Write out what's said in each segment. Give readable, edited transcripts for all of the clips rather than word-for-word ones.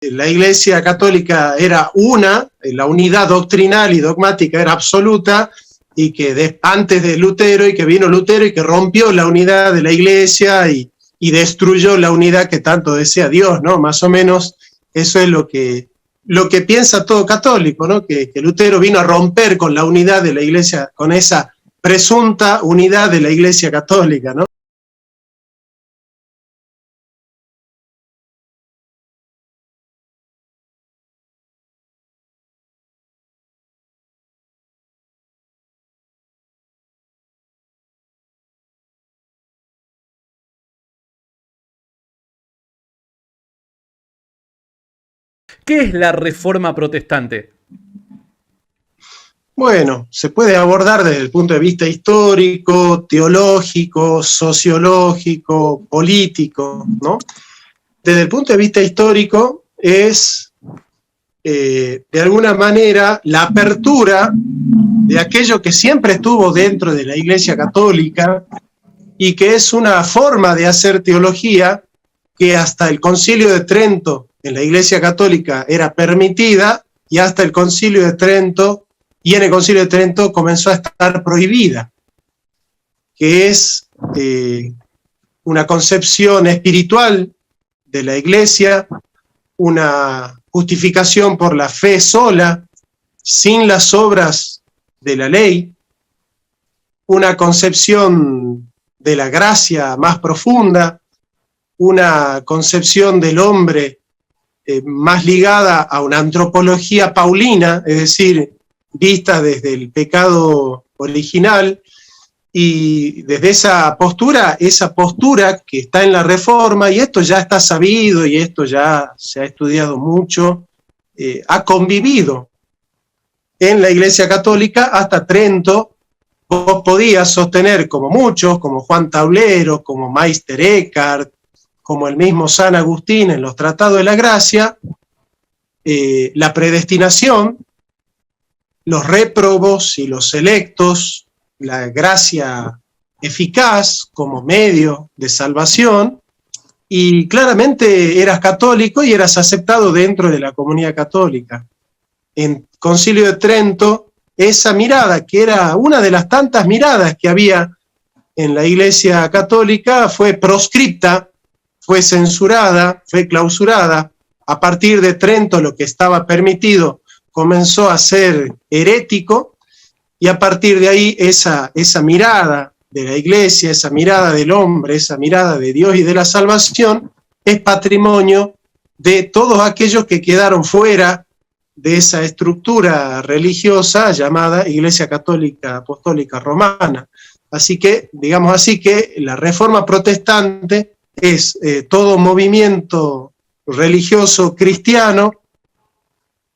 la Iglesia Católica era una, la unidad doctrinal y dogmática era absoluta, y que antes de Lutero, y que vino Lutero y que rompió la unidad de la Iglesia y destruyó la unidad que tanto desea Dios, ¿no? Más o menos eso es lo que piensa todo católico, ¿no? Que Lutero vino a romper con la unidad de la Iglesia, con esa presunta unidad de la Iglesia Católica, ¿no? ¿Qué es la Reforma Protestante? Bueno, se puede abordar desde el punto de vista histórico, teológico, sociológico, político, ¿no? Desde el punto de vista histórico es, de alguna manera, la apertura de aquello que siempre estuvo dentro de la Iglesia Católica y que es una forma de hacer teología que hasta el Concilio de Trento en la Iglesia Católica era permitida, y hasta el Concilio de Trento, y en el Concilio de Trento comenzó a estar prohibida, que es una concepción espiritual de la Iglesia, una justificación por la fe sola, sin las obras de la ley, una concepción de la gracia más profunda, una concepción del hombre más ligada a una antropología paulina, es decir, vista desde el pecado original, y desde esa postura que está en la Reforma, y esto ya está sabido y esto ya se ha estudiado mucho, ha convivido en la Iglesia Católica hasta Trento. Vos podías sostener, como muchos, como Juan Taulero, como Meister Eckhart, como el mismo San Agustín en los Tratados de la Gracia, la predestinación, los réprobos y los electos, la gracia eficaz como medio de salvación, y claramente eras católico y eras aceptado dentro de la comunidad católica. En Concilio de Trento, esa mirada, que era una de las tantas miradas que había en la Iglesia Católica, fue proscripta, fue censurada, fue clausurada. A partir de Trento, lo que estaba permitido comenzó a ser herético, y a partir de ahí esa mirada de la Iglesia, esa mirada del hombre, esa mirada de Dios y de la salvación, es patrimonio de todos aquellos que quedaron fuera de esa estructura religiosa llamada Iglesia Católica Apostólica Romana. Así que, digamos así, que la Reforma Protestante es todo movimiento religioso cristiano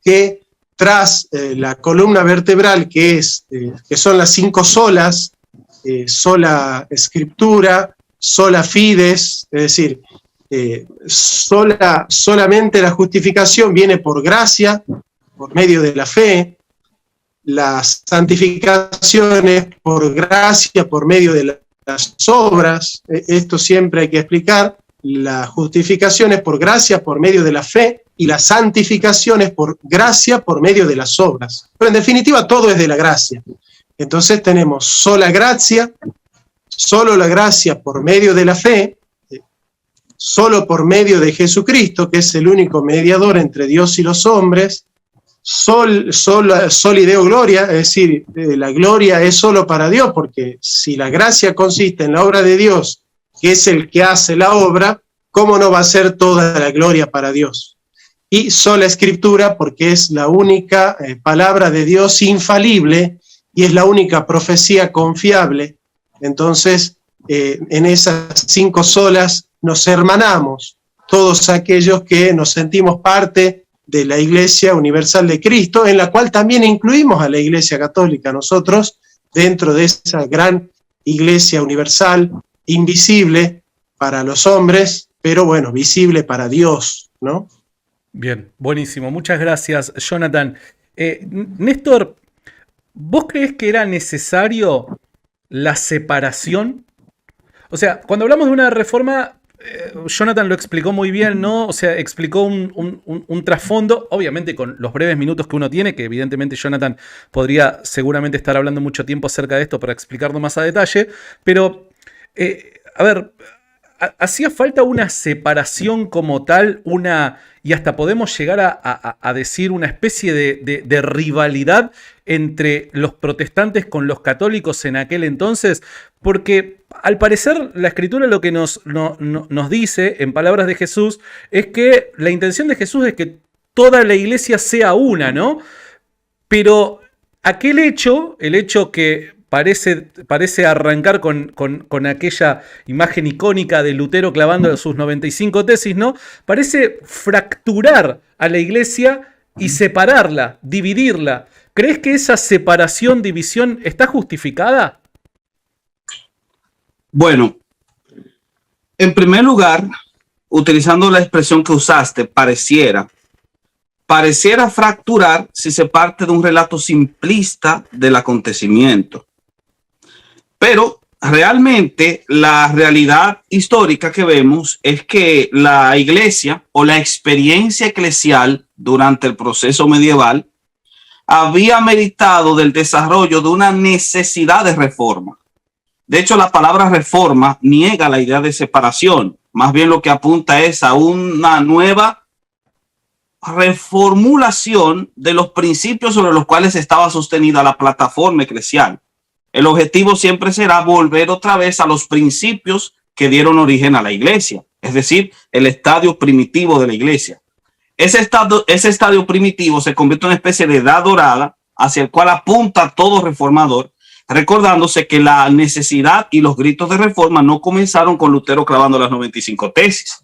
que, tras la columna vertebral, que son las 5 solas, sola Scriptura, sola Fides, es decir, solamente la justificación viene por gracia, por medio de la fe, las santificaciones por gracia, por medio de las obras. Esto siempre hay que explicar. La justificación es por gracia, por medio de la fe, y la santificación es por gracia, por medio de las obras. Pero en definitiva todo es de la gracia. Entonces tenemos sola gracia, solo la gracia por medio de la fe, solo por medio de Jesucristo, que es el único mediador entre Dios y los hombres, sol y deo gloria, es decir, la gloria es solo para Dios, porque si la gracia consiste en la obra de Dios, que es el que hace la obra, ¿cómo no va a ser toda la gloria para Dios? Y sola Escritura, porque es la única palabra de Dios infalible y es la única profecía confiable. Entonces, en esas 5 solas nos hermanamos, todos aquellos que nos sentimos parte de la Iglesia Universal de Cristo, en la cual también incluimos a la Iglesia Católica, nosotros, dentro de esa gran Iglesia Universal, invisible para los hombres, pero bueno, visible para Dios, ¿no? Bien, buenísimo. Muchas gracias, Jonathan. Néstor, ¿vos crees que era necesario la separación? O sea, cuando hablamos de una reforma, Jonathan lo explicó muy bien, ¿no? O sea, explicó un trasfondo, obviamente con los breves minutos que uno tiene, que evidentemente Jonathan podría seguramente estar hablando mucho tiempo acerca de esto para explicarlo más a detalle, pero, a ver, hacía falta una separación como tal, y hasta podemos llegar a decir una especie de rivalidad entre los protestantes con los católicos en aquel entonces, porque al parecer la escritura lo que nos dice, en palabras de Jesús, es que la intención de Jesús es que toda la iglesia sea una, ¿no? Pero aquel hecho, el hecho que parece arrancar con aquella imagen icónica de Lutero clavando sus 95 tesis, ¿no? Parece fracturar a la iglesia y separarla, dividirla. ¿Crees que esa separación, división, está justificada? Bueno, en primer lugar, utilizando la expresión que usaste, pareciera fracturar si se parte de un relato simplista del acontecimiento. Pero realmente la realidad histórica que vemos es que la iglesia o la experiencia eclesial durante el proceso medieval había meritado del desarrollo de una necesidad de reforma. De hecho, la palabra reforma niega la idea de separación. Más bien lo que apunta es a una nueva reformulación de los principios sobre los cuales estaba sostenida la plataforma eclesial. El objetivo siempre será volver otra vez a los principios que dieron origen a la iglesia, es decir, el estadio primitivo de la iglesia. Ese estadio primitivo se convierte en una especie de edad dorada hacia el cual apunta todo reformador, recordándose que la necesidad y los gritos de reforma no comenzaron con Lutero clavando las 95 tesis.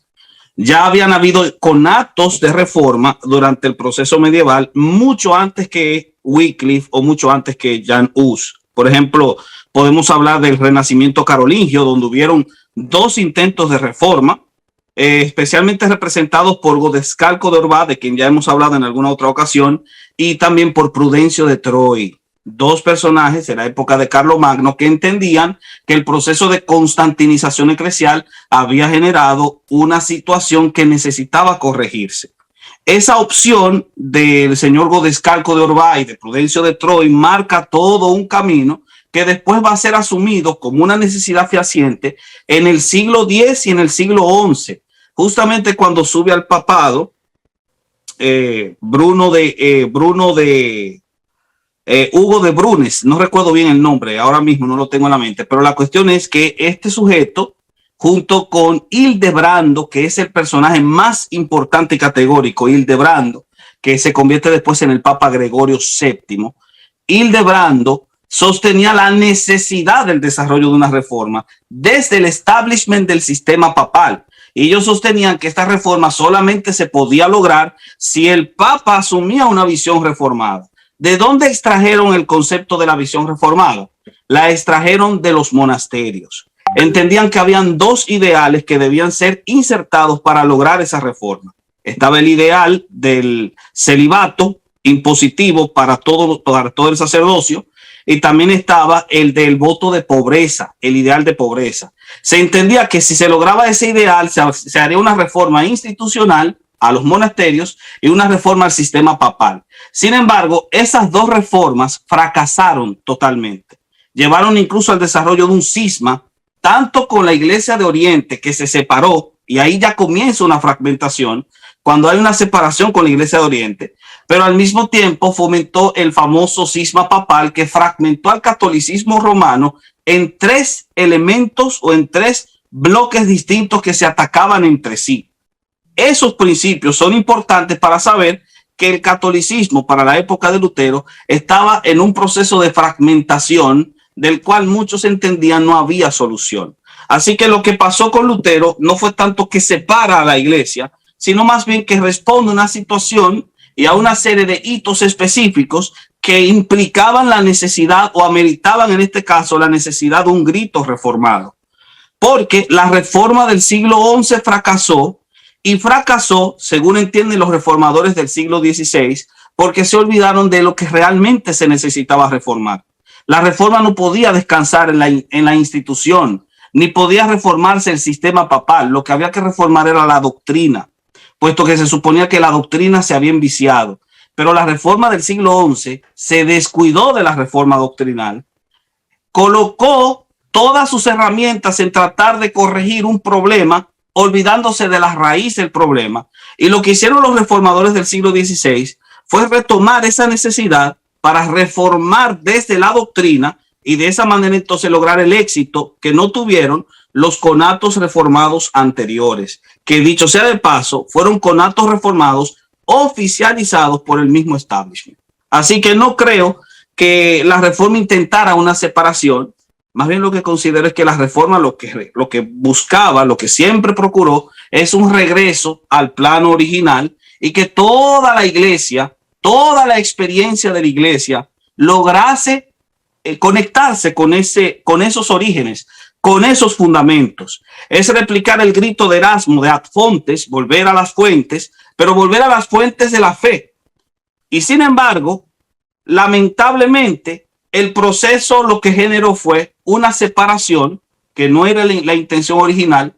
Ya habían habido conatos de reforma durante el proceso medieval, mucho antes que Wycliffe o mucho antes que Jan Hus. Por ejemplo, podemos hablar del Renacimiento carolingio, donde hubieron 2 intentos de reforma, especialmente representados por Godescalco de Orbá, de quien ya hemos hablado en alguna otra ocasión, y también por Prudencio de Troyes. 2 personajes en la época de Carlomagno que entendían que el proceso de constantinización eclesial había generado una situación que necesitaba corregirse. Esa opción del señor Godescalco de Orbá y de Prudencio de Troyes marca todo un camino que después va a ser asumido como una necesidad fehaciente en el siglo X y en el siglo XI, justamente cuando sube al papado Hugo de Brunes, no recuerdo bien el nombre, ahora mismo no lo tengo en la mente, pero la cuestión es que este sujeto, junto con Hildebrando, que es el personaje más importante y categórico, Hildebrando, que se convierte después en el Papa Gregorio VII, Hildebrando sostenía la necesidad del desarrollo de una reforma desde el establishment del sistema papal. Y ellos sostenían que esta reforma solamente se podía lograr si el Papa asumía una visión reformada. ¿De dónde extrajeron el concepto de la visión reformada? La extrajeron de los monasterios. Entendían que habían 2 ideales que debían ser insertados para lograr esa reforma. Estaba el ideal del celibato impositivo para todo el sacerdocio, y también estaba el del voto de pobreza, el ideal de pobreza. Se entendía que si se lograba ese ideal, se haría una reforma institucional a los monasterios y una reforma al sistema papal. Sin embargo, esas 2 reformas fracasaron totalmente. Llevaron incluso al desarrollo de un cisma, tanto con la Iglesia de Oriente, que se separó, y ahí ya comienza una fragmentación, cuando hay una separación con la Iglesia de Oriente, pero al mismo tiempo fomentó el famoso cisma papal que fragmentó al catolicismo romano en 3 elementos o en 3 bloques distintos que se atacaban entre sí. Esos principios son importantes para saber que el catolicismo para la época de Lutero estaba en un proceso de fragmentación del cual muchos entendían no había solución. Así que lo que pasó con Lutero no fue tanto que separa a la iglesia, sino más bien que responde a una situación y a una serie de hitos específicos que implicaban la necesidad o ameritaban en este caso la necesidad de un grito reformado. Porque la reforma del siglo XI fracasó, y fracasó, según entienden los reformadores del siglo XVI, porque se olvidaron de lo que realmente se necesitaba reformar. La reforma no podía descansar en la institución. ni podía reformarse el sistema papal. Lo que había que reformar era la doctrina, puesto que se suponía que la doctrina se había enviciado. Pero la reforma del siglo XI se descuidó de la reforma doctrinal, colocó todas sus herramientas en tratar de corregir un problema, olvidándose de la raíz del problema. Y lo que hicieron los reformadores del siglo XVI fue retomar esa necesidad para reformar desde la doctrina y de esa manera entonces lograr el éxito que no tuvieron los conatos reformados anteriores, que dicho sea de paso, fueron conatos reformados oficializados por el mismo establishment. Así que no creo que la reforma intentara una separación. Más bien lo que considero es que la reforma lo que buscaba, lo que siempre procuró, es un regreso al plano original y que toda la iglesia, toda la experiencia de la iglesia lograse conectarse con esos orígenes, con esos fundamentos. Es replicar el grito de Erasmo de ad fontes, volver a las fuentes, pero volver a las fuentes de la fe. Y sin embargo, lamentablemente, el proceso lo que generó fue una separación que no era la intención original,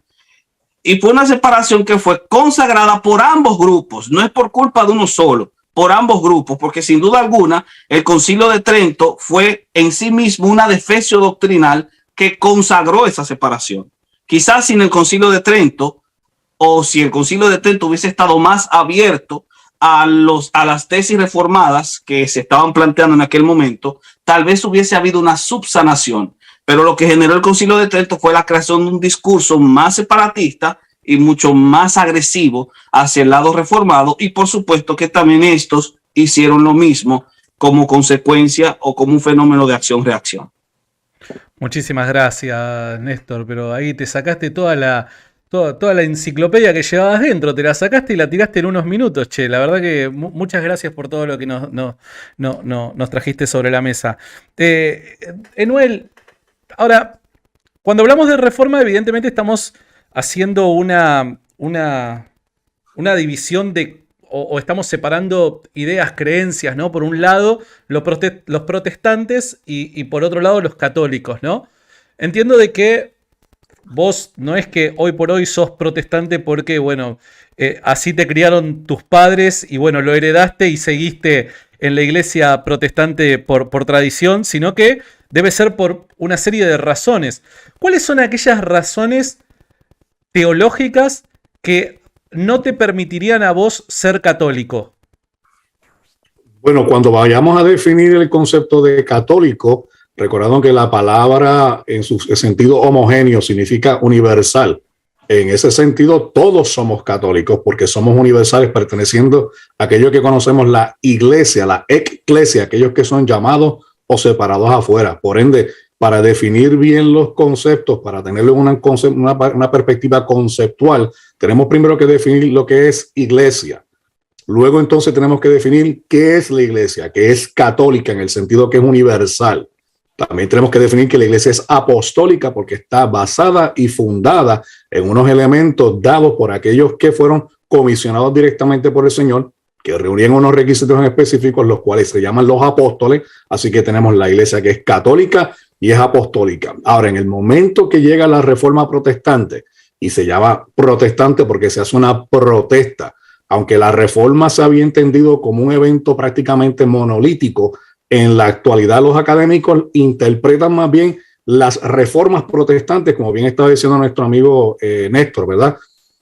y fue una separación que fue consagrada por ambos grupos. No es por culpa de uno solo, por ambos grupos, porque sin duda alguna el Concilio de Trento fue en sí mismo una defecio doctrinal que consagró esa separación. Quizás sin el Concilio de Trento, o si el Concilio de Trento hubiese estado más abierto a las tesis reformadas que se estaban planteando en aquel momento, tal vez hubiese habido una subsanación. Pero lo que generó el Concilio de Trento fue la creación de un discurso más separatista y mucho más agresivo hacia el lado reformado, y por supuesto que también estos hicieron lo mismo como consecuencia o como un fenómeno de acción-reacción. Muchísimas gracias, Néstor, pero ahí te sacaste toda la enciclopedia que llevabas dentro, te la sacaste y la tiraste en unos minutos, che. La verdad que muchas gracias por todo lo que nos trajiste sobre la mesa. Enuel, ahora, cuando hablamos de reforma, evidentemente estamos haciendo una división o estamos separando ideas, creencias, ¿no? Por un lado, los protestantes y por otro lado, los católicos, ¿no? Entiendo de que vos no es que hoy por hoy sos protestante porque, bueno, así te criaron tus padres y, bueno, lo heredaste y seguiste en la iglesia protestante por tradición, sino que debe ser por una serie de razones. ¿Cuáles son aquellas razones teológicas que no te permitirían a vos ser católico? Bueno, cuando vayamos a definir el concepto de católico, recordando que la palabra en su sentido homogéneo significa universal. En ese sentido, todos somos católicos porque somos universales, perteneciendo a aquello que conocemos la iglesia, la eclesia, aquellos que son llamados o separados afuera. Por ende, para definir bien los conceptos, para tener una perspectiva conceptual, tenemos primero que definir lo que es iglesia. Luego entonces tenemos que definir qué es la iglesia, que es católica en el sentido que es universal. También tenemos que definir que la iglesia es apostólica porque está basada y fundada en unos elementos dados por aquellos que fueron comisionados directamente por el Señor, que reunían unos requisitos en específicos, los cuales se llaman los apóstoles. Así que tenemos la iglesia que es católica y es apostólica. Ahora, en el momento que llega la reforma protestante, y se llama protestante porque se hace una protesta, aunque la reforma se había entendido como un evento prácticamente monolítico, en la actualidad los académicos interpretan más bien las reformas protestantes, como bien estaba diciendo nuestro amigo Néstor, ¿verdad?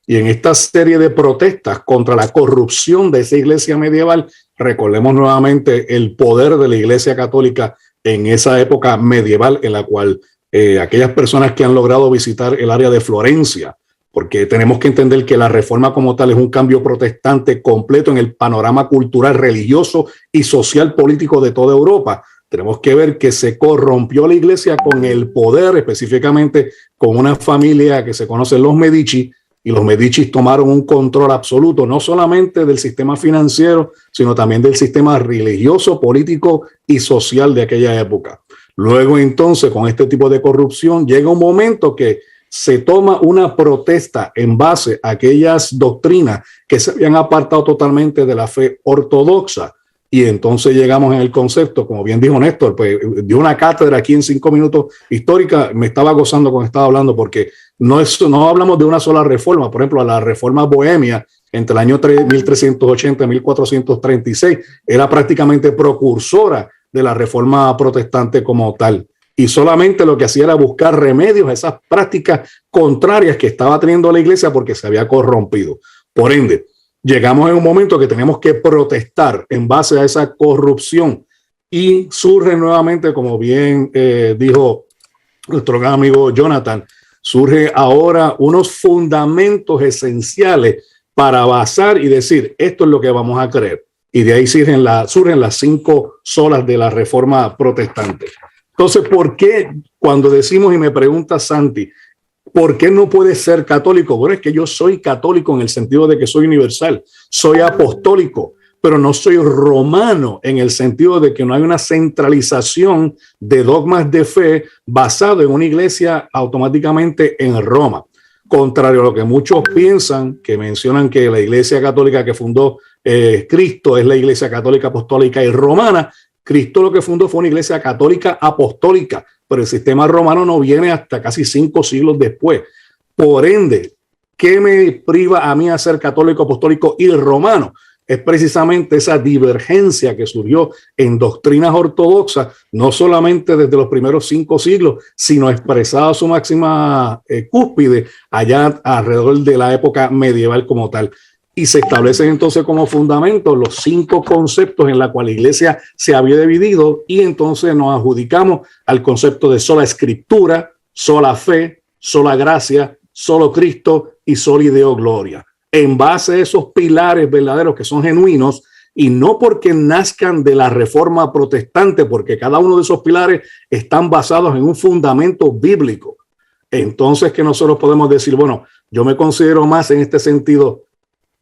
Y en esta serie de protestas contra la corrupción de esa iglesia medieval, recordemos nuevamente el poder de la iglesia católica en esa época medieval, en la cual aquellas personas que han logrado visitar el área de Florencia, porque tenemos que entender que la reforma como tal es un cambio protestante completo en el panorama cultural, religioso y social político de toda Europa. Tenemos que ver que se corrompió la iglesia con el poder, específicamente con una familia que se conoce los Medici, y los Medici tomaron un control absoluto, no solamente del sistema financiero, sino también del sistema religioso, político y social de aquella época. Luego entonces, con este tipo de corrupción, llega un momento que se toma una protesta en base a aquellas doctrinas que se habían apartado totalmente de la fe ortodoxa. Y entonces llegamos en el concepto, como bien dijo Néstor, pues dio una cátedra aquí en 5 minutos histórica, me estaba gozando cuando estaba hablando, porque no hablamos de una sola reforma. Por ejemplo, la reforma bohemia entre el año 1380 y 1436 era prácticamente precursora de la reforma protestante como tal. Y solamente lo que hacía era buscar remedios a esas prácticas contrarias que estaba teniendo la iglesia porque se había corrompido. Por ende, llegamos en un momento que tenemos que protestar en base a esa corrupción y surge nuevamente, como bien dijo nuestro gran amigo Jonathan, surge ahora unos fundamentos esenciales para basar y decir, esto es lo que vamos a creer. Y de ahí surgen las 5 solas de la reforma protestante. Entonces, ¿por qué cuando decimos, y me pregunta Santi, ¿por qué no puede ser católico? Bueno, es que yo soy católico en el sentido de que soy universal, soy apostólico, pero no soy romano en el sentido de que no hay una centralización de dogmas de fe basado en una iglesia automáticamente en Roma. Contrario a lo que muchos piensan, que mencionan que la iglesia católica que fundó Cristo es la iglesia católica apostólica y romana. Cristo lo que fundó fue una iglesia católica apostólica, pero el sistema romano no viene hasta casi 5 siglos después. Por ende, ¿qué me priva a mí a ser católico, apostólico y romano? Es precisamente esa divergencia que surgió en doctrinas ortodoxas, no solamente desde los primeros 5 siglos, sino expresada a su máxima cúspide allá alrededor de la época medieval como tal. Y se establecen entonces como fundamento los 5 conceptos en los cuales la iglesia se había dividido, y entonces nos adjudicamos al concepto de sola escritura, sola fe, sola gracia, solo Cristo y sola Deo gloria. En base a esos pilares verdaderos que son genuinos, y no porque nazcan de la reforma protestante, porque cada uno de esos pilares están basados en un fundamento bíblico. Entonces que nosotros podemos decir, bueno, yo me considero más en este sentido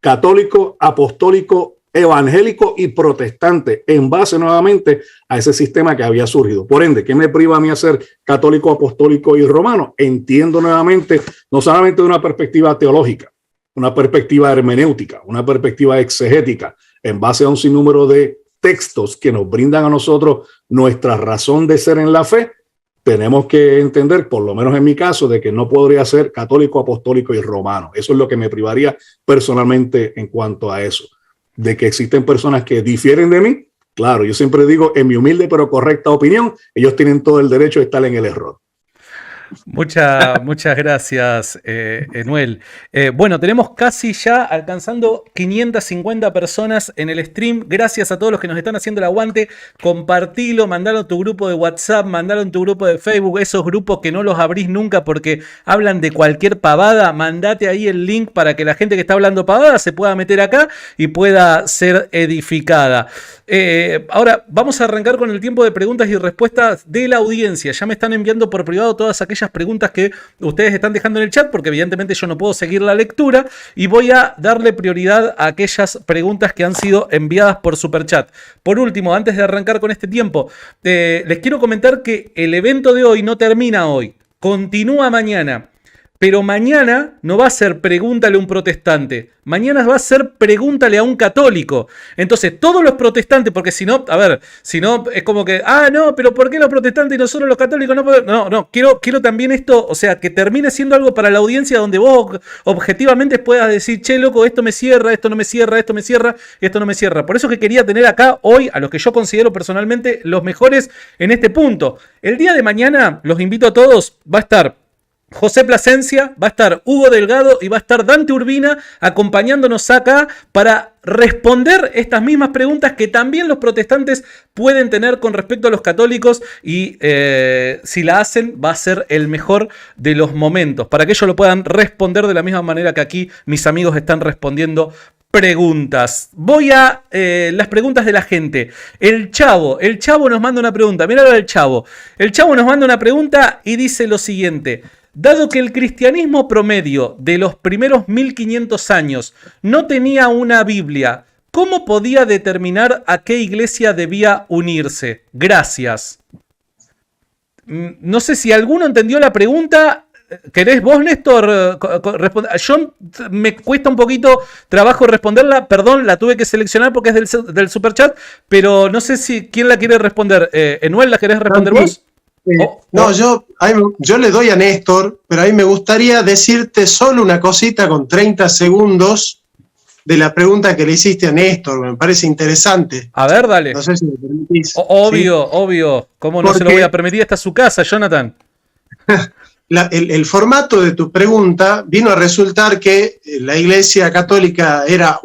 católico, apostólico, evangélico y protestante, en base nuevamente a ese sistema que había surgido. Por ende, ¿qué me priva a mí a ser católico, apostólico y romano? Entiendo nuevamente, no solamente de una perspectiva teológica, una perspectiva hermenéutica, una perspectiva exegética, en base a un sinnúmero de textos que nos brindan a nosotros nuestra razón de ser en la fe. Tenemos que entender, por lo menos en mi caso, de que no podría ser católico, apostólico y romano. Eso es lo que me privaría personalmente en cuanto a eso. De que existen personas que difieren de mí, claro, yo siempre digo, en mi humilde pero correcta opinión, ellos tienen todo el derecho de estar en el error. Muchas gracias, Enuel. Bueno, tenemos casi ya alcanzando 550 personas en el stream. Gracias a todos los que nos están haciendo el aguante. Compartilo, mandalo a tu grupo de WhatsApp, mandalo en tu grupo de Facebook, esos grupos que no los abrís nunca porque hablan de cualquier pavada. Mandate ahí el link para que la gente que está hablando pavada se pueda meter acá y pueda ser edificada. Ahora vamos a arrancar con el tiempo de preguntas y respuestas de la audiencia. Ya me están enviando por privado todas aquellas preguntas que ustedes están dejando en el chat, porque evidentemente yo no puedo seguir la lectura, y voy a darle prioridad a aquellas preguntas que han sido enviadas por Superchat. Por último, antes de arrancar con este tiempo, les quiero comentar que el evento de hoy no termina hoy, continúa mañana. Pero mañana no va a ser pregúntale a un protestante. Mañana va a ser pregúntale a un católico. Entonces, todos los protestantes, porque si no, a ver, si no es como que, no, pero ¿por qué los protestantes y nosotros los católicos no podemos? No, quiero también esto, o sea, que termine siendo algo para la audiencia donde vos objetivamente puedas decir, che, loco, esto me cierra, esto no me cierra, esto me cierra, esto no me cierra. Por eso que quería tener acá hoy a los que yo considero personalmente los mejores en este punto. El día de mañana, los invito a todos, va a estar José Plasencia, va a estar Hugo Delgado y va a estar Dante Urbina acompañándonos acá para responder estas mismas preguntas que también los protestantes pueden tener con respecto a los católicos, y si la hacen va a ser el mejor de los momentos para que ellos lo puedan responder de la misma manera que aquí mis amigos están respondiendo preguntas. Voy a las preguntas de la gente. El Chavo nos manda una pregunta. Míralo al Chavo. El Chavo nos manda una pregunta y dice lo siguiente: dado que el cristianismo promedio de los primeros 1500 años no tenía una Biblia, ¿cómo podía determinar a qué iglesia debía unirse? Gracias. No sé si alguno entendió la pregunta. ¿Querés vos, Néstor, responder? Yo me cuesta un poquito trabajo responderla, perdón, la tuve que seleccionar porque es del superchat, pero no sé si quién la quiere responder. ¿Enuel, la querés responder vos? No, yo le doy a Néstor, pero a mí me gustaría decirte solo una cosita con 30 segundos de la pregunta que le hiciste a Néstor, me parece interesante. A ver, dale. No sé si me permitís. Obvio, ¿sí? obvio. ¿Cómo no se lo voy a permitir? Esta es su casa, Jonathan. El formato de tu pregunta vino a resultar que la Iglesia Católica era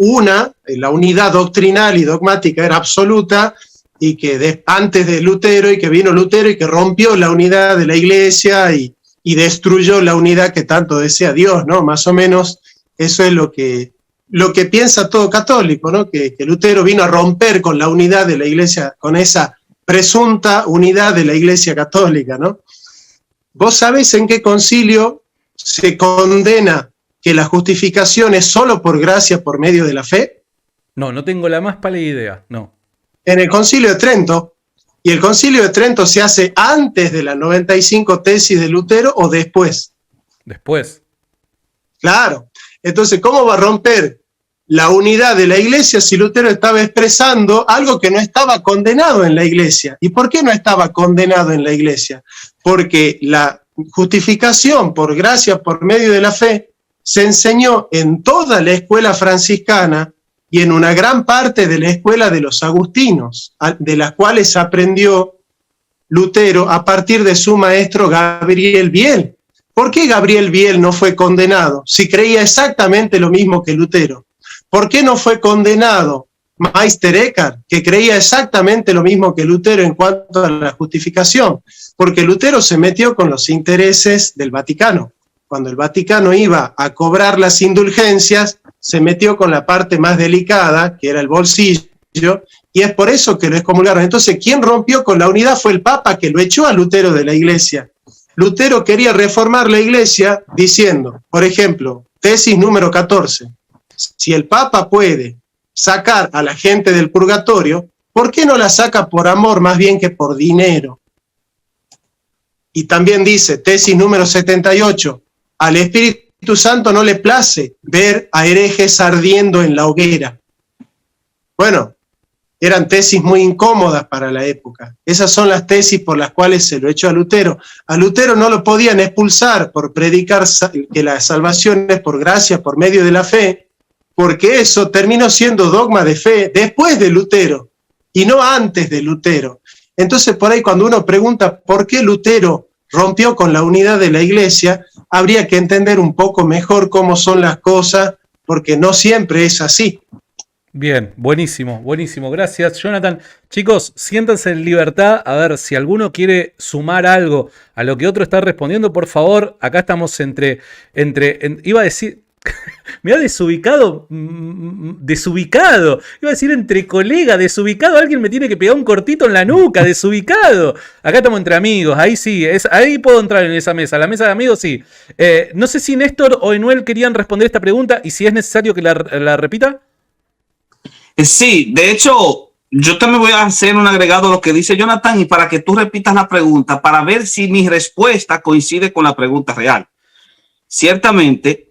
la unidad doctrinal y dogmática era absoluta, y que antes de Lutero, y que vino Lutero y que rompió la unidad de la Iglesia y destruyó la unidad que tanto desea Dios, ¿no? Más o menos eso es lo que piensa todo católico, ¿no? Que Lutero vino a romper con la unidad de la Iglesia, con esa presunta unidad de la Iglesia Católica, ¿no? ¿Vos sabés en qué concilio se condena que la justificación es solo por gracia por medio de la fe? No tengo la más pálida idea, no. En el Concilio de Trento. ¿Y el Concilio de Trento se hace antes de las 95 tesis de Lutero o después? Después. Claro. Entonces, ¿cómo va a romper la unidad de la Iglesia si Lutero estaba expresando algo que no estaba condenado en la Iglesia? ¿Y por qué no estaba condenado en la Iglesia? Porque la justificación por gracia por medio de la fe se enseñó en toda la escuela franciscana y en una gran parte de la escuela de los agustinos, de las cuales aprendió Lutero a partir de su maestro Gabriel Biel. ¿Por qué Gabriel Biel no fue condenado si creía exactamente lo mismo que Lutero? ¿Por qué no fue condenado Meister Eckhart, que creía exactamente lo mismo que Lutero en cuanto a la justificación? Porque Lutero se metió con los intereses del Vaticano. Cuando el Vaticano iba a cobrar las indulgencias, se metió con la parte más delicada, que era el bolsillo, y es por eso que lo excomulgaron. Entonces, ¿quién rompió con la unidad? Fue el Papa, que lo echó a Lutero de la Iglesia. Lutero quería reformar la Iglesia diciendo, por ejemplo, tesis número 14, si el Papa puede sacar a la gente del purgatorio, ¿por qué no la saca por amor más bien que por dinero? Y también dice, tesis número 78, al Espíritu Santo no le place ver a herejes ardiendo en la hoguera. Bueno, eran tesis muy incómodas para la época. Esas son las tesis por las cuales se lo echó a Lutero. A Lutero no lo podían expulsar por predicar que la salvación es por gracia, por medio de la fe, porque eso terminó siendo dogma de fe después de Lutero y no antes de Lutero. Entonces, por ahí cuando uno pregunta por qué Lutero rompió con la unidad de la Iglesia, habría que entender un poco mejor cómo son las cosas, porque no siempre es así. Bien, buenísimo, buenísimo. Gracias, Jonathan. Chicos, siéntanse en libertad. A ver, si alguno quiere sumar algo a lo que otro está respondiendo, por favor, acá estamos iba a decir, mirá, desubicado, iba a decir entre colega, desubicado, alguien me tiene que pegar un cortito en la nuca, desubicado. Acá estamos entre amigos, ahí sí, ahí puedo entrar en esa mesa, la mesa de amigos sí. No sé si Néstor o Enuel querían responder esta pregunta y si es necesario que la repita. Sí, de hecho, yo también voy a hacer un agregado a lo que dice Jonathan y para que tú repitas la pregunta, para ver si mi respuesta coincide con la pregunta real. Ciertamente,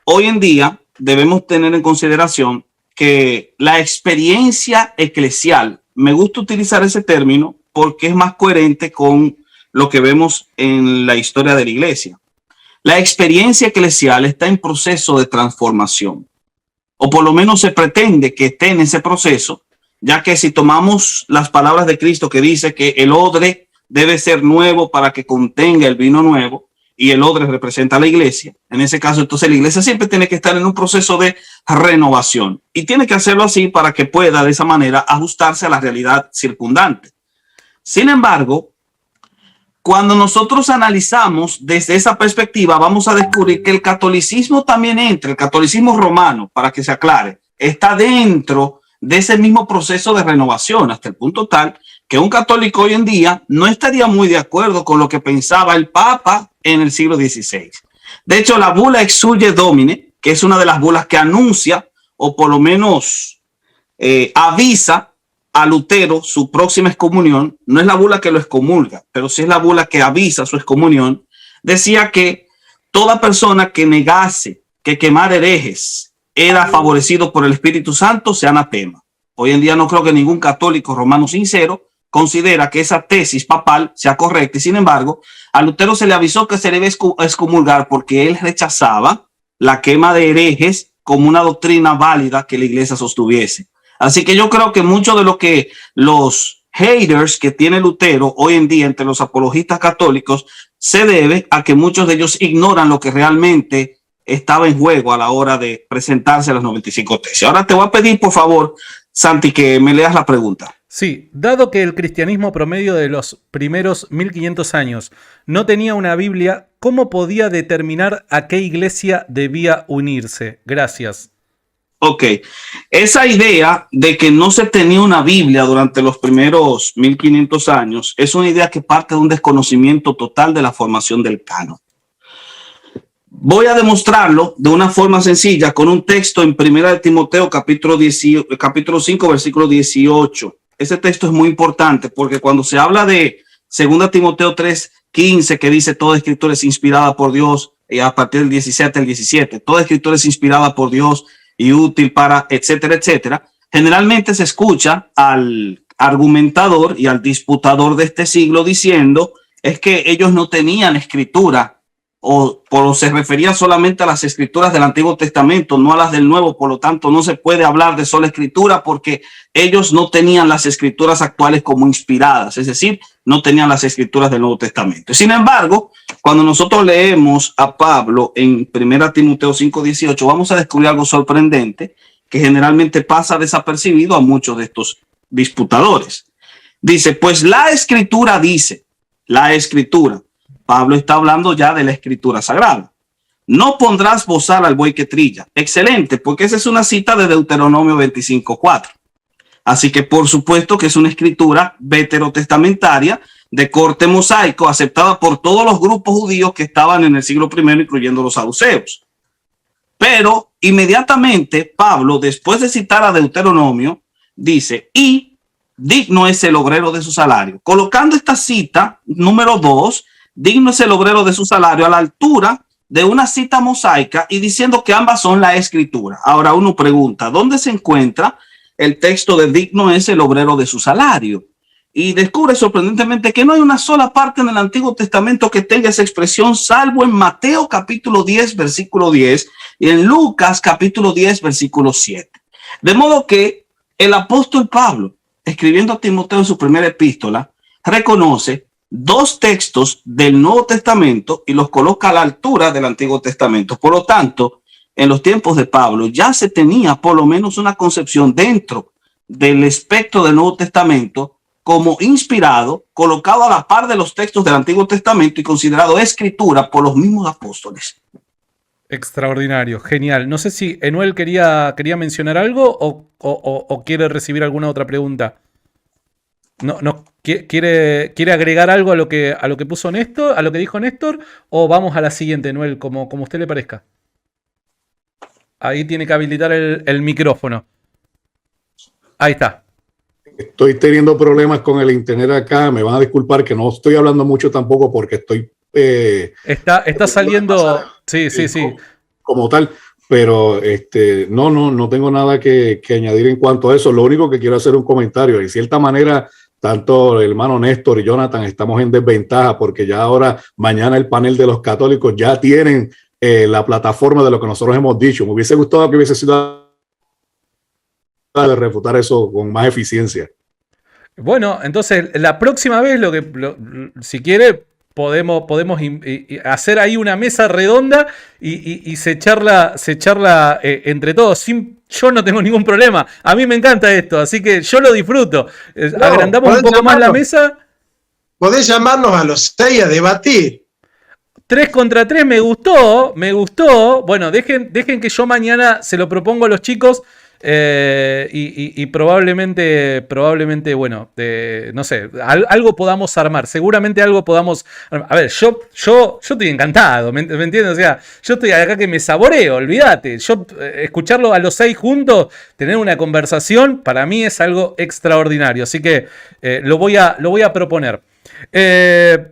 hoy en día debemos tener en consideración que la experiencia eclesial, me gusta utilizar ese término porque es más coherente con lo que vemos en la historia de la iglesia. La experiencia eclesial está en proceso de transformación, o por lo menos se pretende que esté en ese proceso, ya que si tomamos las palabras de Cristo que dice que el odre debe ser nuevo para que contenga el vino nuevo, y el odre representa a la iglesia, en ese caso entonces la iglesia siempre tiene que estar en un proceso de renovación y tiene que hacerlo así para que pueda de esa manera ajustarse a la realidad circundante. Sin embargo, cuando nosotros analizamos desde esa perspectiva, vamos a descubrir que el catolicismo también entra, el catolicismo romano, para que se aclare, está dentro de ese mismo proceso de renovación, hasta el punto tal que un católico hoy en día no estaría muy de acuerdo con lo que pensaba el Papa en el siglo XVI. De hecho, la bula Exsulie Domine, que es una de las bulas que anuncia, o por lo menos avisa a Lutero su próxima excomunión, no es la bula que lo excomulga, pero sí es la bula que avisa su excomunión, decía que toda persona que negase que quemar herejes era favorecido por el Espíritu Santo, se anatema. Hoy en día no creo que ningún católico romano sincero considera que esa tesis papal sea correcta, y sin embargo, a Lutero se le avisó que se debe excomulgar porque él rechazaba la quema de herejes como una doctrina válida que la iglesia sostuviese. Así que yo creo que mucho de lo que los haters que tiene Lutero hoy en día entre los apologistas católicos se debe a que muchos de ellos ignoran lo que realmente estaba en juego a la hora de presentarse a las 95 tesis. Ahora te voy a pedir, por favor, Santi, que me leas la pregunta. Sí, dado que el cristianismo promedio de los primeros 1500 años no tenía una Biblia, ¿cómo podía determinar a qué iglesia debía unirse? Gracias. Ok, esa idea de que no se tenía una Biblia durante los primeros 1500 años es una idea que parte de un desconocimiento total de la formación del canon. Voy a demostrarlo de una forma sencilla con un texto en 1 Timoteo capítulo 5 versículo 18. Ese texto es muy importante porque cuando se habla de 2 Timoteo 3:15, que dice toda escritura es inspirada por Dios, y a partir del 17 al 17, toda escritura es inspirada por Dios y útil para, etcétera, etcétera. Generalmente se escucha al argumentador y al disputador de este siglo diciendo es que ellos no tenían escritura, o se refería solamente a las escrituras del Antiguo Testamento, no a las del Nuevo. Por lo tanto, no se puede hablar de sola escritura porque ellos no tenían las escrituras actuales como inspiradas, es decir, no tenían las escrituras del Nuevo Testamento. Sin embargo, cuando nosotros leemos a Pablo en 1 Timoteo 5:18, vamos a descubrir algo sorprendente que generalmente pasa desapercibido a muchos de estos disputadores. Dice, pues la escritura dice, la escritura, Pablo está hablando ya de la escritura sagrada. No pondrás bozal al buey que trilla. Excelente, porque esa es una cita de Deuteronomio 25:4. Así que por supuesto que es una escritura veterotestamentaria de corte mosaico, aceptada por todos los grupos judíos que estaban en el siglo I, incluyendo los saduceos. Pero inmediatamente Pablo, después de citar a Deuteronomio, dice, y digno es el obrero de su salario. Colocando esta cita, número 2, digno es el obrero de su salario, a la altura de una cita mosaica y diciendo que ambas son la escritura. Ahora uno pregunta, ¿dónde se encuentra el texto de digno es el obrero de su salario? Y descubre sorprendentemente que no hay una sola parte en el Antiguo Testamento que tenga esa expresión, salvo en Mateo capítulo 10, versículo 10 y en Lucas capítulo 10, versículo 7. De modo que el apóstol Pablo, escribiendo a Timoteo en su primera epístola, reconoce dos textos del Nuevo Testamento y los coloca a la altura del Antiguo Testamento. Por lo tanto, en los tiempos de Pablo ya se tenía por lo menos una concepción dentro del espectro del Nuevo Testamento como inspirado, colocado a la par de los textos del Antiguo Testamento y considerado escritura por los mismos apóstoles. Extraordinario, genial. No sé si Enuel quería mencionar algo o quiere recibir alguna otra pregunta. No, ¿quiere agregar algo a lo que puso Néstor, a lo que dijo Néstor, o vamos a la siguiente, Noel, como usted le parezca? Ahí tiene que habilitar el micrófono. Ahí está. Estoy teniendo problemas con el internet acá. Me van a disculpar que no estoy hablando mucho tampoco porque estoy... está saliendo... Sí. Como tal. Pero no tengo nada que añadir en cuanto a eso. Lo único que quiero hacer un comentario. En cierta manera, tanto el hermano Néstor y Jonathan estamos en desventaja porque ya ahora, mañana el panel de los católicos ya tienen la plataforma de lo que nosotros hemos dicho. Me hubiese gustado que hubiese sido de refutar eso con más eficiencia. Bueno, entonces la próxima vez si quiere podemos hacer ahí una mesa redonda y se charla entre todos. Yo no tengo ningún problema. A mí me encanta esto, así que yo lo disfruto. Agrandamos un poco más la mesa. Podés llamarnos a los 6 a debatir. 3 contra 3 me gustó. Bueno, dejen que yo mañana se lo propongo a los chicos y probablemente, bueno, no sé, algo podamos armar. Seguramente algo podamos armar. A ver, yo estoy encantado, ¿me entiendes? O sea, yo estoy acá que me saboreo, olvídate. Escucharlo a los 6 juntos, tener una conversación, para mí es algo extraordinario. Así que lo voy a proponer.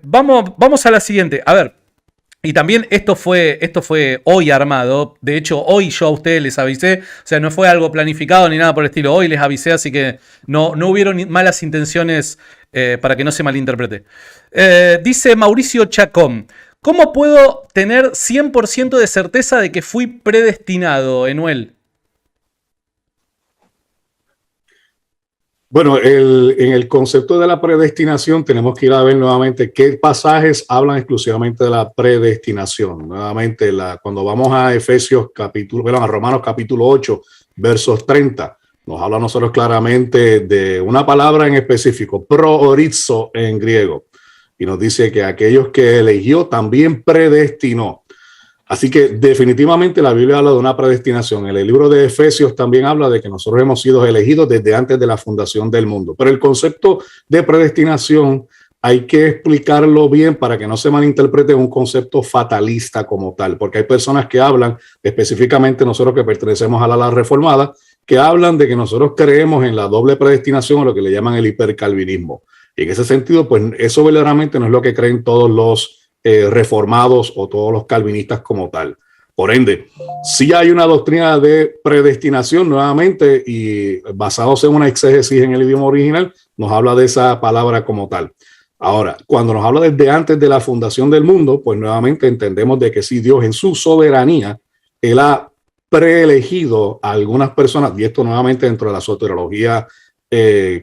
Vamos a la siguiente. A ver. Y también esto fue hoy armado. De hecho, hoy yo a ustedes les avisé. O sea, no fue algo planificado ni nada por el estilo. Hoy les avisé, así que no hubieron malas intenciones para que no se malinterprete. Dice Mauricio Chacón. ¿Cómo puedo tener 100% de certeza de que fui predestinado, Enuel? Bueno, en el concepto de la predestinación tenemos que ir a ver nuevamente qué pasajes hablan exclusivamente de la predestinación. Nuevamente, cuando vamos a a Romanos capítulo 8, versos 30, nos habla a nosotros claramente de una palabra en específico, proorizo en griego, y nos dice que aquellos que eligió también predestinó. Así que definitivamente la Biblia habla de una predestinación. En el libro de Efesios también habla de que nosotros hemos sido elegidos desde antes de la fundación del mundo. Pero el concepto de predestinación hay que explicarlo bien para que no se malinterprete un concepto fatalista como tal, porque hay personas que hablan, específicamente nosotros que pertenecemos a la ala reformada, que hablan de que nosotros creemos en la doble predestinación o lo que le llaman el hipercalvinismo. Y en ese sentido, pues eso verdaderamente no es lo que creen todos los reformados o todos los calvinistas como tal. Por ende, sí hay una doctrina de predestinación nuevamente y basados en una exégesis en el idioma original, nos habla de esa palabra como tal. Ahora, cuando nos habla desde antes de la fundación del mundo, pues nuevamente entendemos de que sí, Dios en su soberanía, Él ha preelegido a algunas personas, y esto nuevamente dentro de la soteriología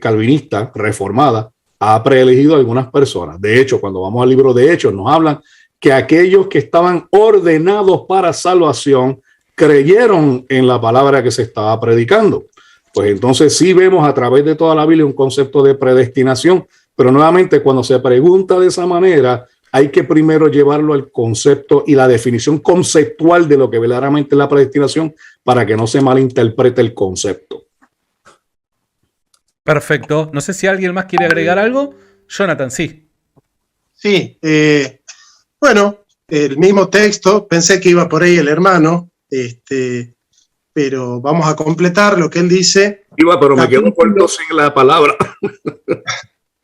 calvinista reformada, ha preelegido a algunas personas. De hecho, cuando vamos al libro de Hechos, nos hablan que aquellos que estaban ordenados para salvación creyeron en la palabra que se estaba predicando. Pues entonces sí vemos a través de toda la Biblia un concepto de predestinación, pero nuevamente cuando se pregunta de esa manera, hay que primero llevarlo al concepto y la definición conceptual de lo que verdaderamente es la predestinación para que no se malinterprete el concepto. Perfecto. No sé si alguien más quiere agregar algo. Jonathan, sí. Sí, bueno, el mismo texto, pensé que iba por ahí el hermano, pero vamos a completar lo que él dice. Pero me quedo corto sin la palabra.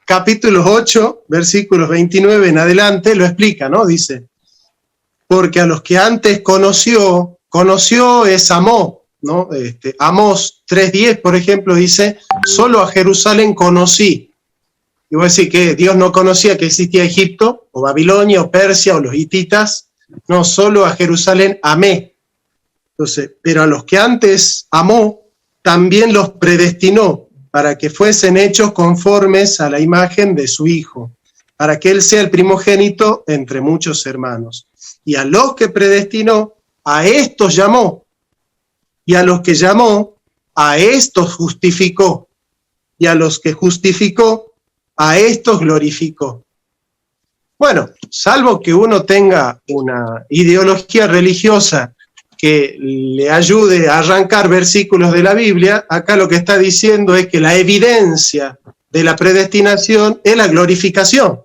Capítulo 8, versículos 29 en adelante, lo explica, ¿no? Dice, porque a los que antes conoció es amó, ¿no? Amós 3:10, por ejemplo, dice, solo a Jerusalén conocí. Y voy a decir que Dios no conocía que existía Egipto, o Babilonia, o Persia, o los hititas. No, solo a Jerusalén amé. Entonces, pero a los que antes amó, también los predestinó para que fuesen hechos conformes a la imagen de su Hijo, para que Él sea el primogénito entre muchos hermanos. Y a los que predestinó, a estos llamó. Y a los que llamó, a estos justificó. Y a los que justificó, a estos glorificó. Bueno, salvo que uno tenga una ideología religiosa que le ayude a arrancar versículos de la Biblia, acá lo que está diciendo es que la evidencia de la predestinación es la glorificación.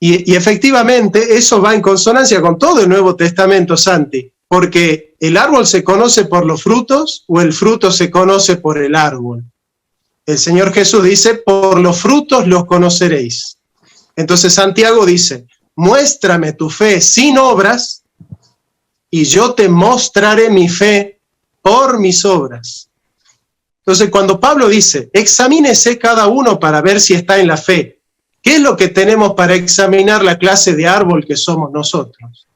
Y efectivamente eso va en consonancia con todo el Nuevo Testamento, Santi, porque el árbol se conoce por los frutos o el fruto se conoce por el árbol. El Señor Jesús dice, por los frutos los conoceréis. Entonces Santiago dice, muéstrame tu fe sin obras y yo te mostraré mi fe por mis obras. Entonces cuando Pablo dice, examínese cada uno para ver si está en la fe, ¿qué es lo que tenemos para examinar la clase de árbol que somos nosotros?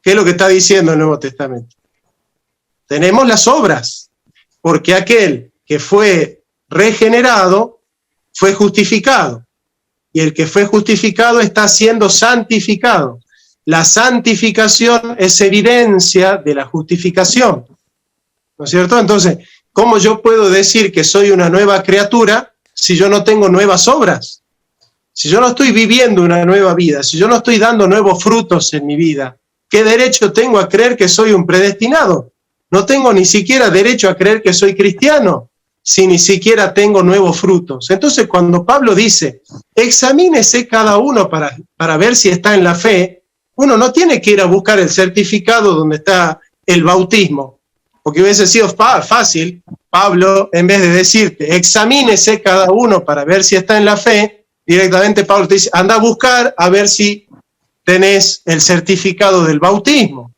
¿Qué es lo que está diciendo el Nuevo Testamento? Tenemos las obras, porque aquel que fue regenerado fue justificado, y el que fue justificado está siendo santificado. La santificación es evidencia de la justificación, ¿no es cierto? Entonces, ¿cómo yo puedo decir que soy una nueva criatura si yo no tengo nuevas obras? Si yo no estoy viviendo una nueva vida, si yo no estoy dando nuevos frutos en mi vida, ¿qué derecho tengo a creer que soy un predestinado? No tengo ni siquiera derecho a creer que soy cristiano, si ni siquiera tengo nuevos frutos. Entonces, cuando Pablo dice, examínese cada uno para ver si está en la fe, uno no tiene que ir a buscar el certificado donde está el bautismo, porque hubiese sido fácil, Pablo, en vez de decirte, examínese cada uno para ver si está en la fe, directamente Pablo te dice, anda a buscar a ver si tenés el certificado del bautismo,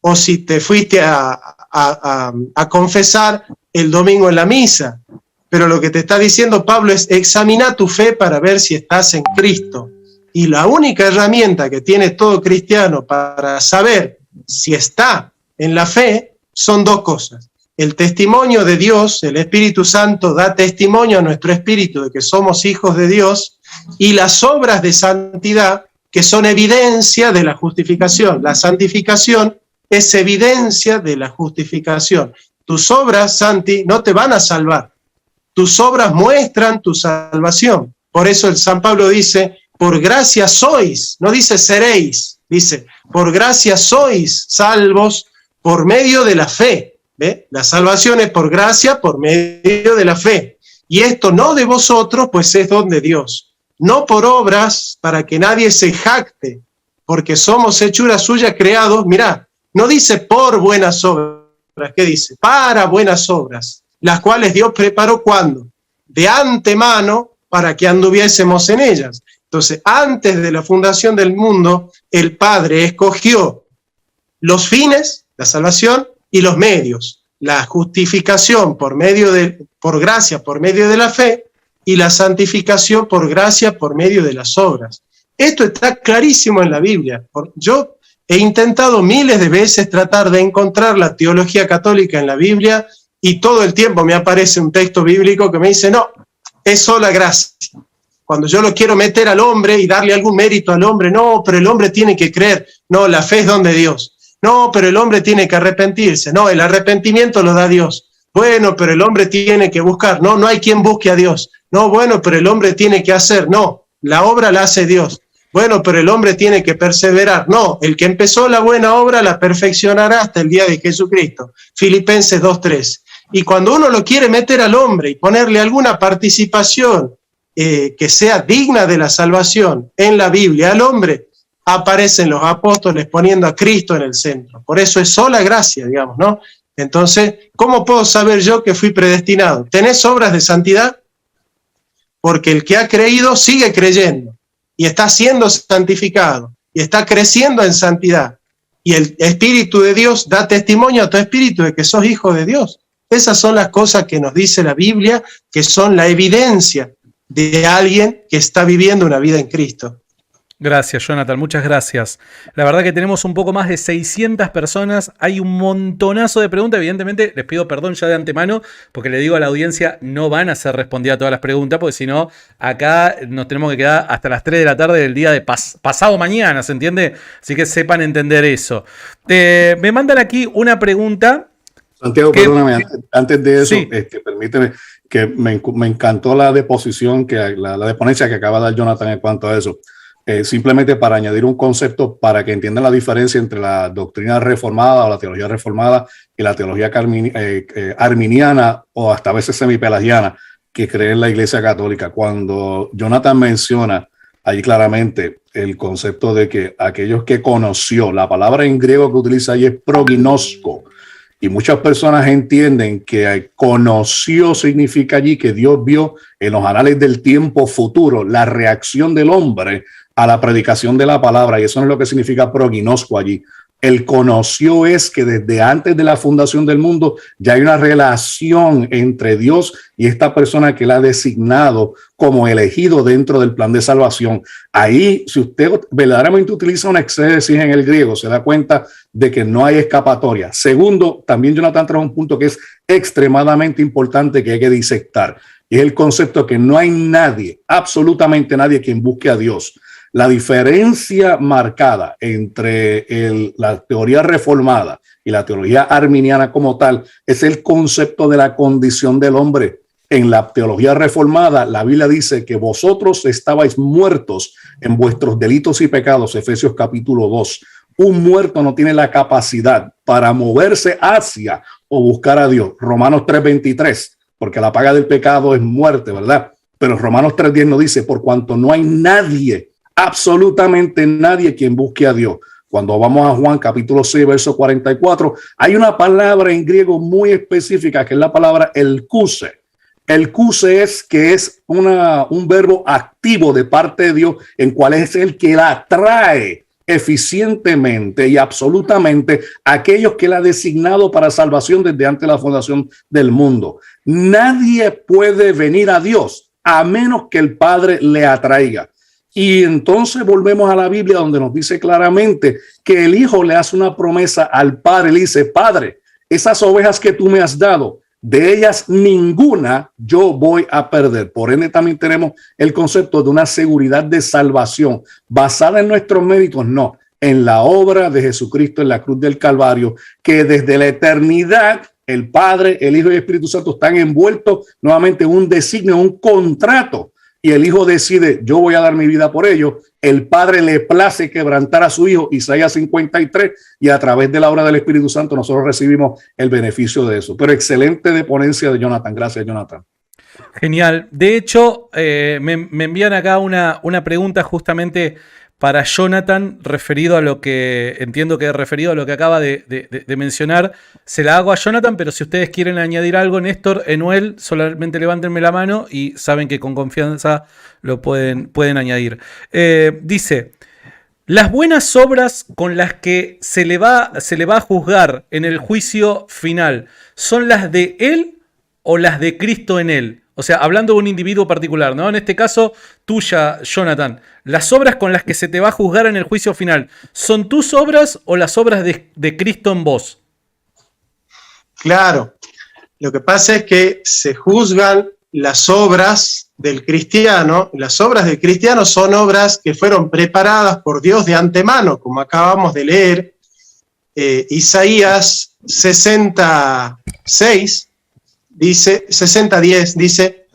o si te fuiste a confesar el domingo en la misa. Pero lo que te está diciendo Pablo es: examina tu fe para ver si estás en Cristo. Y la única herramienta que tiene todo cristiano para saber si está en la fe son dos cosas. El testimonio de Dios, el Espíritu Santo da testimonio a nuestro espíritu de que somos hijos de Dios, y las obras de santidad, que son evidencia de la justificación. La santificación es evidencia de la justificación. Tus obras, Santi, no te van a salvar. Tus obras muestran tu salvación. Por eso el San Pablo dice: por gracia sois, no dice seréis, dice: por gracia sois salvos por medio de la fe. ¿Ve? La salvación es por gracia, por medio de la fe. Y esto no de vosotros, pues es don de Dios. No por obras, para que nadie se jacte, porque somos hechura suya creados. Mirá, no dice por buenas obras, ¿qué dice? Para buenas obras, las cuales Dios preparó, ¿cuándo? De antemano, para que anduviésemos en ellas. Entonces, antes de la fundación del mundo, el Padre escogió los fines, la salvación, y los medios, la justificación por gracia, por medio de la fe, y la santificación por gracia, por medio de las obras. Esto está clarísimo en la Biblia. Yo he intentado miles de veces tratar de encontrar la teología católica en la Biblia, y todo el tiempo me aparece un texto bíblico que me dice: no, es sola gracia. Cuando yo lo quiero meter al hombre y darle algún mérito al hombre: no, pero el hombre tiene que creer. No, la fe es don de Dios. No, pero el hombre tiene que arrepentirse. No, el arrepentimiento lo da Dios. Bueno, pero el hombre tiene que buscar. No, no hay quien busque a Dios. No, bueno, pero el hombre tiene que hacer. No, la obra la hace Dios. Bueno, pero el hombre tiene que perseverar. No, el que empezó la buena obra la perfeccionará hasta el día de Jesucristo. Filipenses 2:3. Y cuando uno lo quiere meter al hombre y ponerle alguna participación que sea digna de la salvación en la Biblia al hombre, aparecen los apóstoles poniendo a Cristo en el centro. Por eso es sola gracia, digamos, ¿no? Entonces, ¿cómo puedo saber yo que fui predestinado? ¿Tenés obras de santidad? Porque el que ha creído sigue creyendo y está siendo santificado y está creciendo en santidad. Y el Espíritu de Dios da testimonio a tu espíritu de que sos hijo de Dios. Esas son las cosas que nos dice la Biblia, que son la evidencia de alguien que está viviendo una vida en Cristo. Gracias, Jonathan, muchas gracias. La verdad que tenemos un poco más de 600 personas, hay un montonazo de preguntas. Evidentemente les pido perdón ya de antemano, porque le digo a la audiencia, no van a ser respondidas todas las preguntas, porque si no, acá nos tenemos que quedar hasta las 3 de la tarde del día de pasado mañana, ¿se entiende? Así que sepan entender eso. Me mandan aquí una pregunta. Santiago, perdóname, antes de eso, sí. Permíteme, que me encantó la deposición, la deponencia que acaba de dar Jonathan en cuanto a eso. Simplemente para añadir un concepto para que entiendan la diferencia entre la doctrina reformada o la teología reformada y la teología arminiana o hasta a veces semipelagiana que cree en la Iglesia Católica. Cuando Jonathan menciona ahí claramente el concepto de que aquellos que conoció, la palabra en griego que utiliza ahí es prognosko, y muchas personas entienden que conoció significa allí que Dios vio en los anales del tiempo futuro la reacción del hombre a la predicación de la palabra, y eso no es lo que significa prognosko allí. El conoció es que desde antes de la fundación del mundo ya hay una relación entre Dios y esta persona que él ha designado como elegido dentro del plan de salvación. Ahí, si usted verdaderamente utiliza una exégesis en el griego, se da cuenta de que no hay escapatoria. Segundo, también Jonathan trae un punto que es extremadamente importante que hay que disectar, y es el concepto de que no hay nadie, absolutamente nadie, quien busque a Dios. La diferencia marcada entre la teoría reformada y la teología arminiana como tal es el concepto de la condición del hombre. En la teología reformada, la Biblia dice que vosotros estabais muertos en vuestros delitos y pecados, Efesios capítulo 2. Un muerto no tiene la capacidad para moverse hacia o buscar a Dios. Romanos 3:23, porque la paga del pecado es muerte, ¿verdad? Pero Romanos 3:10 nos dice, por cuanto no hay nadie, absolutamente nadie quien busque a Dios. Cuando vamos a Juan capítulo 6, verso 44, hay una palabra en griego muy específica que es la palabra elkuse. El cuse es que es un verbo activo de parte de Dios, en cual es el que la atrae eficientemente y absolutamente a aquellos que Él ha designado para salvación desde antes de la fundación del mundo. Nadie puede venir a Dios a menos que el Padre le atraiga. Y entonces volvemos a la Biblia, donde nos dice claramente que el Hijo le hace una promesa al Padre. Le dice: Padre, esas ovejas que tú me has dado, de ellas ninguna yo voy a perder. Por ende, también tenemos el concepto de una seguridad de salvación basada en nuestros méritos, no, en la obra de Jesucristo en la cruz del Calvario, que desde la eternidad el Padre, el Hijo y el Espíritu Santo están envueltos nuevamente en un designio, un contrato, y el Hijo decide: yo voy a dar mi vida por ellos. El Padre le place quebrantar a su Hijo, Isaías 53, y a través de la obra del Espíritu Santo nosotros recibimos el beneficio de eso. Pero excelente de ponencia de Jonathan. Gracias, Jonathan. Genial. De hecho, me envían acá una pregunta justamente para Jonathan, referido a lo que entiendo que es referido a lo que acaba de mencionar. Se la hago a Jonathan, pero si ustedes quieren añadir algo, Néstor, Enuel, solamente levántenme la mano y saben que con confianza lo pueden añadir. Dice: las buenas obras con las que se le va a juzgar en el juicio final, ¿son las de él o las de Cristo en él? O sea, hablando de un individuo particular, ¿no? En este caso, tuya, Jonathan. Las obras con las que se te va a juzgar en el juicio final, ¿son tus obras o las obras de Cristo en vos? Claro. Lo que pasa es que se juzgan las obras del cristiano. Las obras del cristiano son obras que fueron preparadas por Dios de antemano, como acabamos de leer. Isaías 66, dice, 60:10, dice: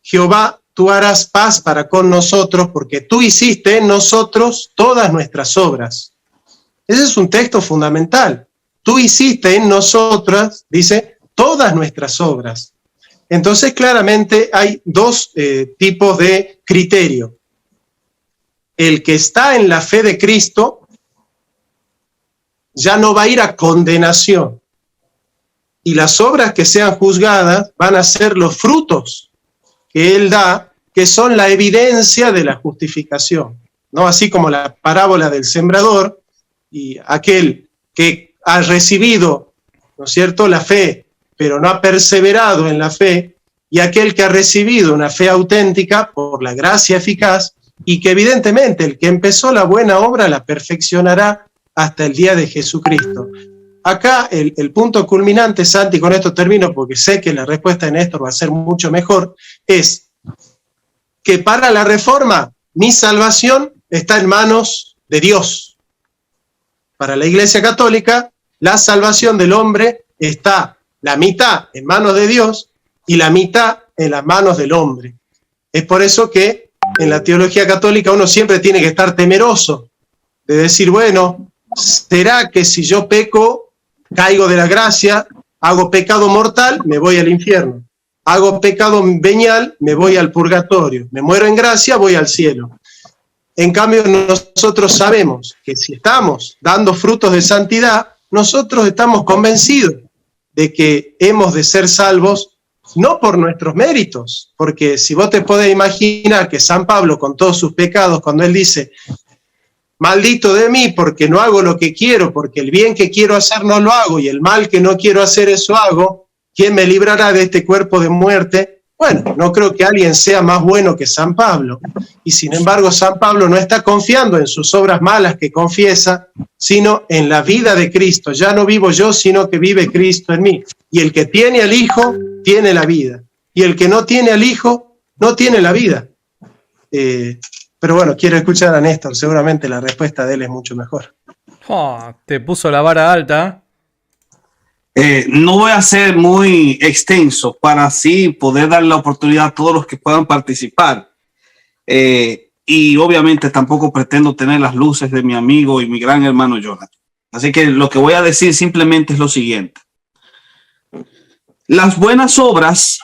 Jehová, tú harás paz para con nosotros, porque tú hiciste en nosotros todas nuestras obras. Ese es un texto fundamental. Tú hiciste en nosotras, dice, todas nuestras obras. Entonces, claramente hay dos tipos de criterio. El que está en la fe de Cristo ya no va a ir a condenación. Y las obras que sean juzgadas van a ser los frutos que Él da, que son la evidencia de la justificación, ¿no? Así como la parábola del sembrador, y aquel que ha recibido, ¿no es cierto?, la fe, pero no ha perseverado en la fe, y aquel que ha recibido una fe auténtica por la gracia eficaz, y que evidentemente el que empezó la buena obra la perfeccionará hasta el día de Jesucristo. Acá el punto culminante, Santi, con esto termino porque sé que la respuesta de Néstor va a ser mucho mejor, es que para la Reforma mi salvación está en manos de Dios. Para la Iglesia Católica, la salvación del hombre está la mitad en manos de Dios y la mitad en las manos del hombre. Es por eso que en la teología católica uno siempre tiene que estar temeroso de decir, bueno, ¿será que si yo peco, caigo de la gracia, hago pecado mortal, me voy al infierno? Hago pecado venial, me voy al purgatorio. Me muero en gracia, voy al cielo. En cambio, nosotros sabemos que si estamos dando frutos de santidad, nosotros estamos convencidos de que hemos de ser salvos no por nuestros méritos, porque si vos te podés imaginar que San Pablo, con todos sus pecados, cuando él dice, maldito de mí porque no hago lo que quiero, porque el bien que quiero hacer no lo hago y el mal que no quiero hacer eso hago, ¿quién me librará de este cuerpo de muerte? Bueno, no creo que alguien sea más bueno que San Pablo. Y sin embargo, San Pablo no está confiando en sus obras malas que confiesa, sino en la vida de Cristo. Ya no vivo yo, sino que vive Cristo en mí. Y el que tiene al Hijo, tiene la vida. Y el que no tiene al Hijo, no tiene la vida. Pero bueno, quiero escuchar a Néstor. Seguramente la respuesta de él es mucho mejor. Oh, te puso la vara alta. No voy a ser muy extenso para así poder dar la oportunidad a todos los que puedan participar. Y obviamente tampoco pretendo tener las luces de mi amigo y mi gran hermano Jonathan. Así que lo que voy a decir simplemente es lo siguiente. Las buenas obras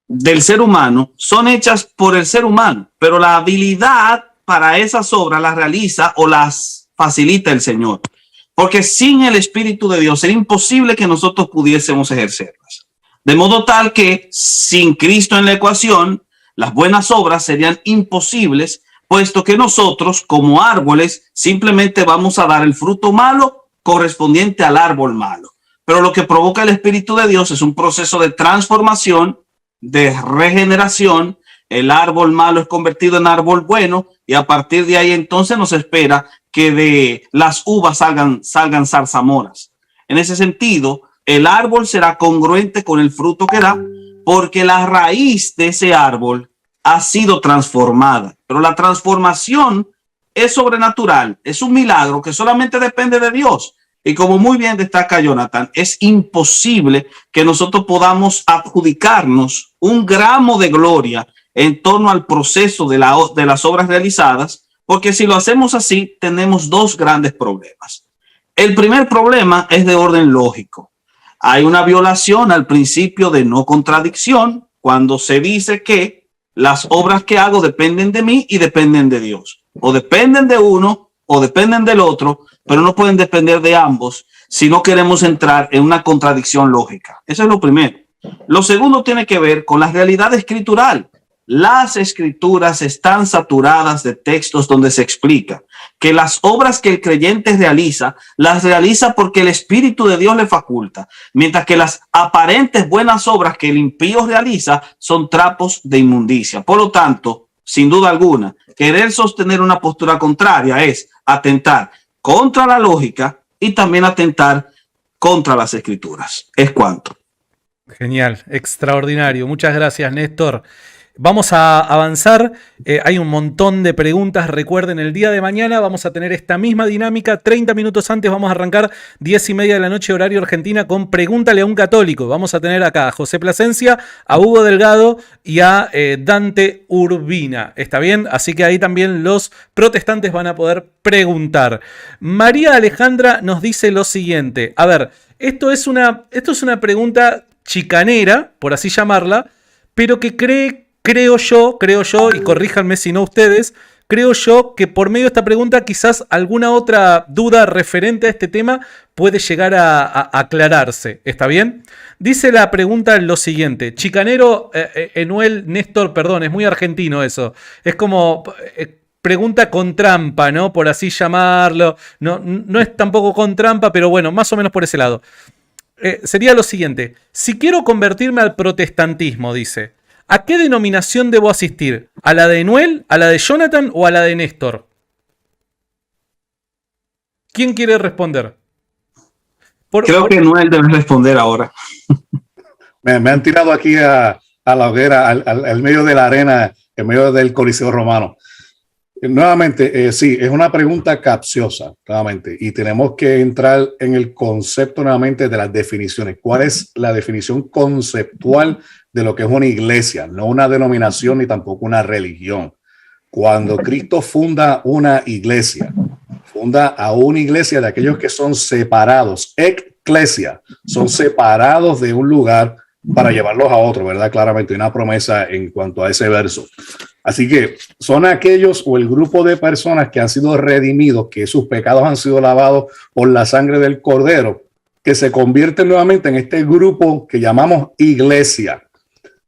del ser humano son hechas por el ser humano, pero la habilidad para esas obras las realiza o las facilita el Señor. Porque sin el Espíritu de Dios sería imposible que nosotros pudiésemos ejercerlas. De modo tal que sin Cristo en la ecuación, las buenas obras serían imposibles, puesto que nosotros como árboles simplemente vamos a dar el fruto malo correspondiente al árbol malo. Pero lo que provoca el Espíritu de Dios es un proceso de transformación, de regeneración. El árbol malo es convertido en árbol bueno y a partir de ahí entonces nos espera que de las uvas salgan zarzamoras. En ese sentido, el árbol será congruente con el fruto que da porque la raíz de ese árbol ha sido transformada. Pero la transformación es sobrenatural, es un milagro que solamente depende de Dios. Y como muy bien destaca Jonathan, es imposible que nosotros podamos adjudicarnos un gramo de gloria en torno al proceso de las obras realizadas, porque si lo hacemos así, tenemos dos grandes problemas. El primer problema es de orden lógico. Hay una violación al principio de no contradicción cuando se dice que las obras que hago dependen de mí y dependen de Dios. O dependen de uno o dependen del otro, pero no pueden depender de ambos si no queremos entrar en una contradicción lógica. Eso es lo primero. Lo segundo tiene que ver con la realidad escritural. Las escrituras están saturadas de textos donde se explica que las obras que el creyente realiza, las realiza porque el Espíritu de Dios le faculta, mientras que las aparentes buenas obras que el impío realiza son trapos de inmundicia. Por lo tanto, sin duda alguna, querer sostener una postura contraria es atentar contra la lógica y también atentar contra las escrituras. Es cuanto. Genial, extraordinario. Muchas gracias, Néstor. Vamos a avanzar, hay un montón de preguntas. Recuerden, el día de mañana vamos a tener esta misma dinámica. 30 minutos antes vamos a arrancar 10:30 de la noche horario Argentina con Pregúntale a un Católico. Vamos a tener acá a José Plasencia, a Hugo Delgado y a Dante Urbina. ¿Está bien? Así que ahí también los protestantes van a poder preguntar. María Alejandra nos dice lo siguiente. A ver, esto es una pregunta chicanera, por así llamarla, pero que creo yo, y corríjanme si no ustedes, creo yo que por medio de esta pregunta quizás alguna otra duda referente a este tema puede llegar a aclararse. ¿Está bien? Dice la pregunta lo siguiente. Chicanero, Enuel, Néstor, perdón, es muy argentino eso. Es como pregunta con trampa, ¿no? Por así llamarlo. No es tampoco con trampa, pero bueno, más o menos por ese lado. Sería lo siguiente. Si quiero convertirme al protestantismo, dice, ¿a qué denominación debo asistir? ¿A la de Enuel, a la de Jonathan o a la de Néstor? ¿Quién quiere responder? Creo que Enuel debe responder ahora. Me han tirado aquí a la hoguera, al medio de la arena, en medio del Coliseo Romano. Nuevamente, sí, es una pregunta capciosa, nuevamente, y tenemos que entrar en el concepto nuevamente de las definiciones. ¿Cuál es la definición conceptual de lo que es una iglesia? No una denominación ni tampoco una religión. Cuando Cristo funda una iglesia, funda a una iglesia de aquellos que son separados, eclesia, son separados de un lugar para llevarlos a otro, ¿verdad? Claramente una promesa en cuanto a ese verso. Así que son aquellos o el grupo de personas que han sido redimidos, que sus pecados han sido lavados por la sangre del Cordero, que se convierten nuevamente en este grupo que llamamos iglesia.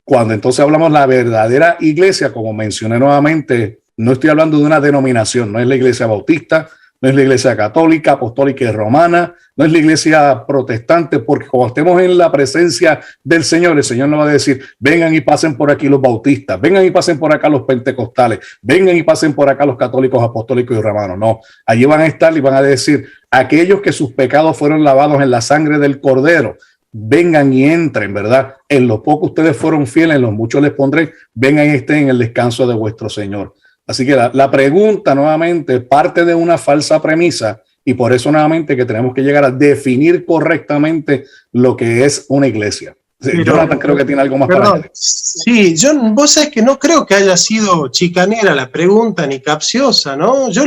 Cuando entonces hablamos de la verdadera iglesia, como mencioné nuevamente, no estoy hablando de una denominación, no es la iglesia bautista, no es la iglesia católica, apostólica y romana, no es la iglesia protestante, porque como estemos en la presencia del Señor, el Señor nos va a decir, vengan y pasen por aquí los bautistas, vengan y pasen por acá los pentecostales, vengan y pasen por acá los católicos, apostólicos y romanos. No, allí van a estar y van a decir, aquellos que sus pecados fueron lavados en la sangre del Cordero, vengan y entren, ¿verdad? En los pocos ustedes fueron fieles, en los muchos les pondré, vengan y estén en el descanso de vuestro Señor. Así que la pregunta nuevamente parte de una falsa premisa y por eso nuevamente que tenemos que llegar a definir correctamente lo que es una iglesia. Pero, Jonathan creo que tiene algo más para decir. Sí, vos sabés que no creo que haya sido chicanera la pregunta ni capciosa, ¿no? Yo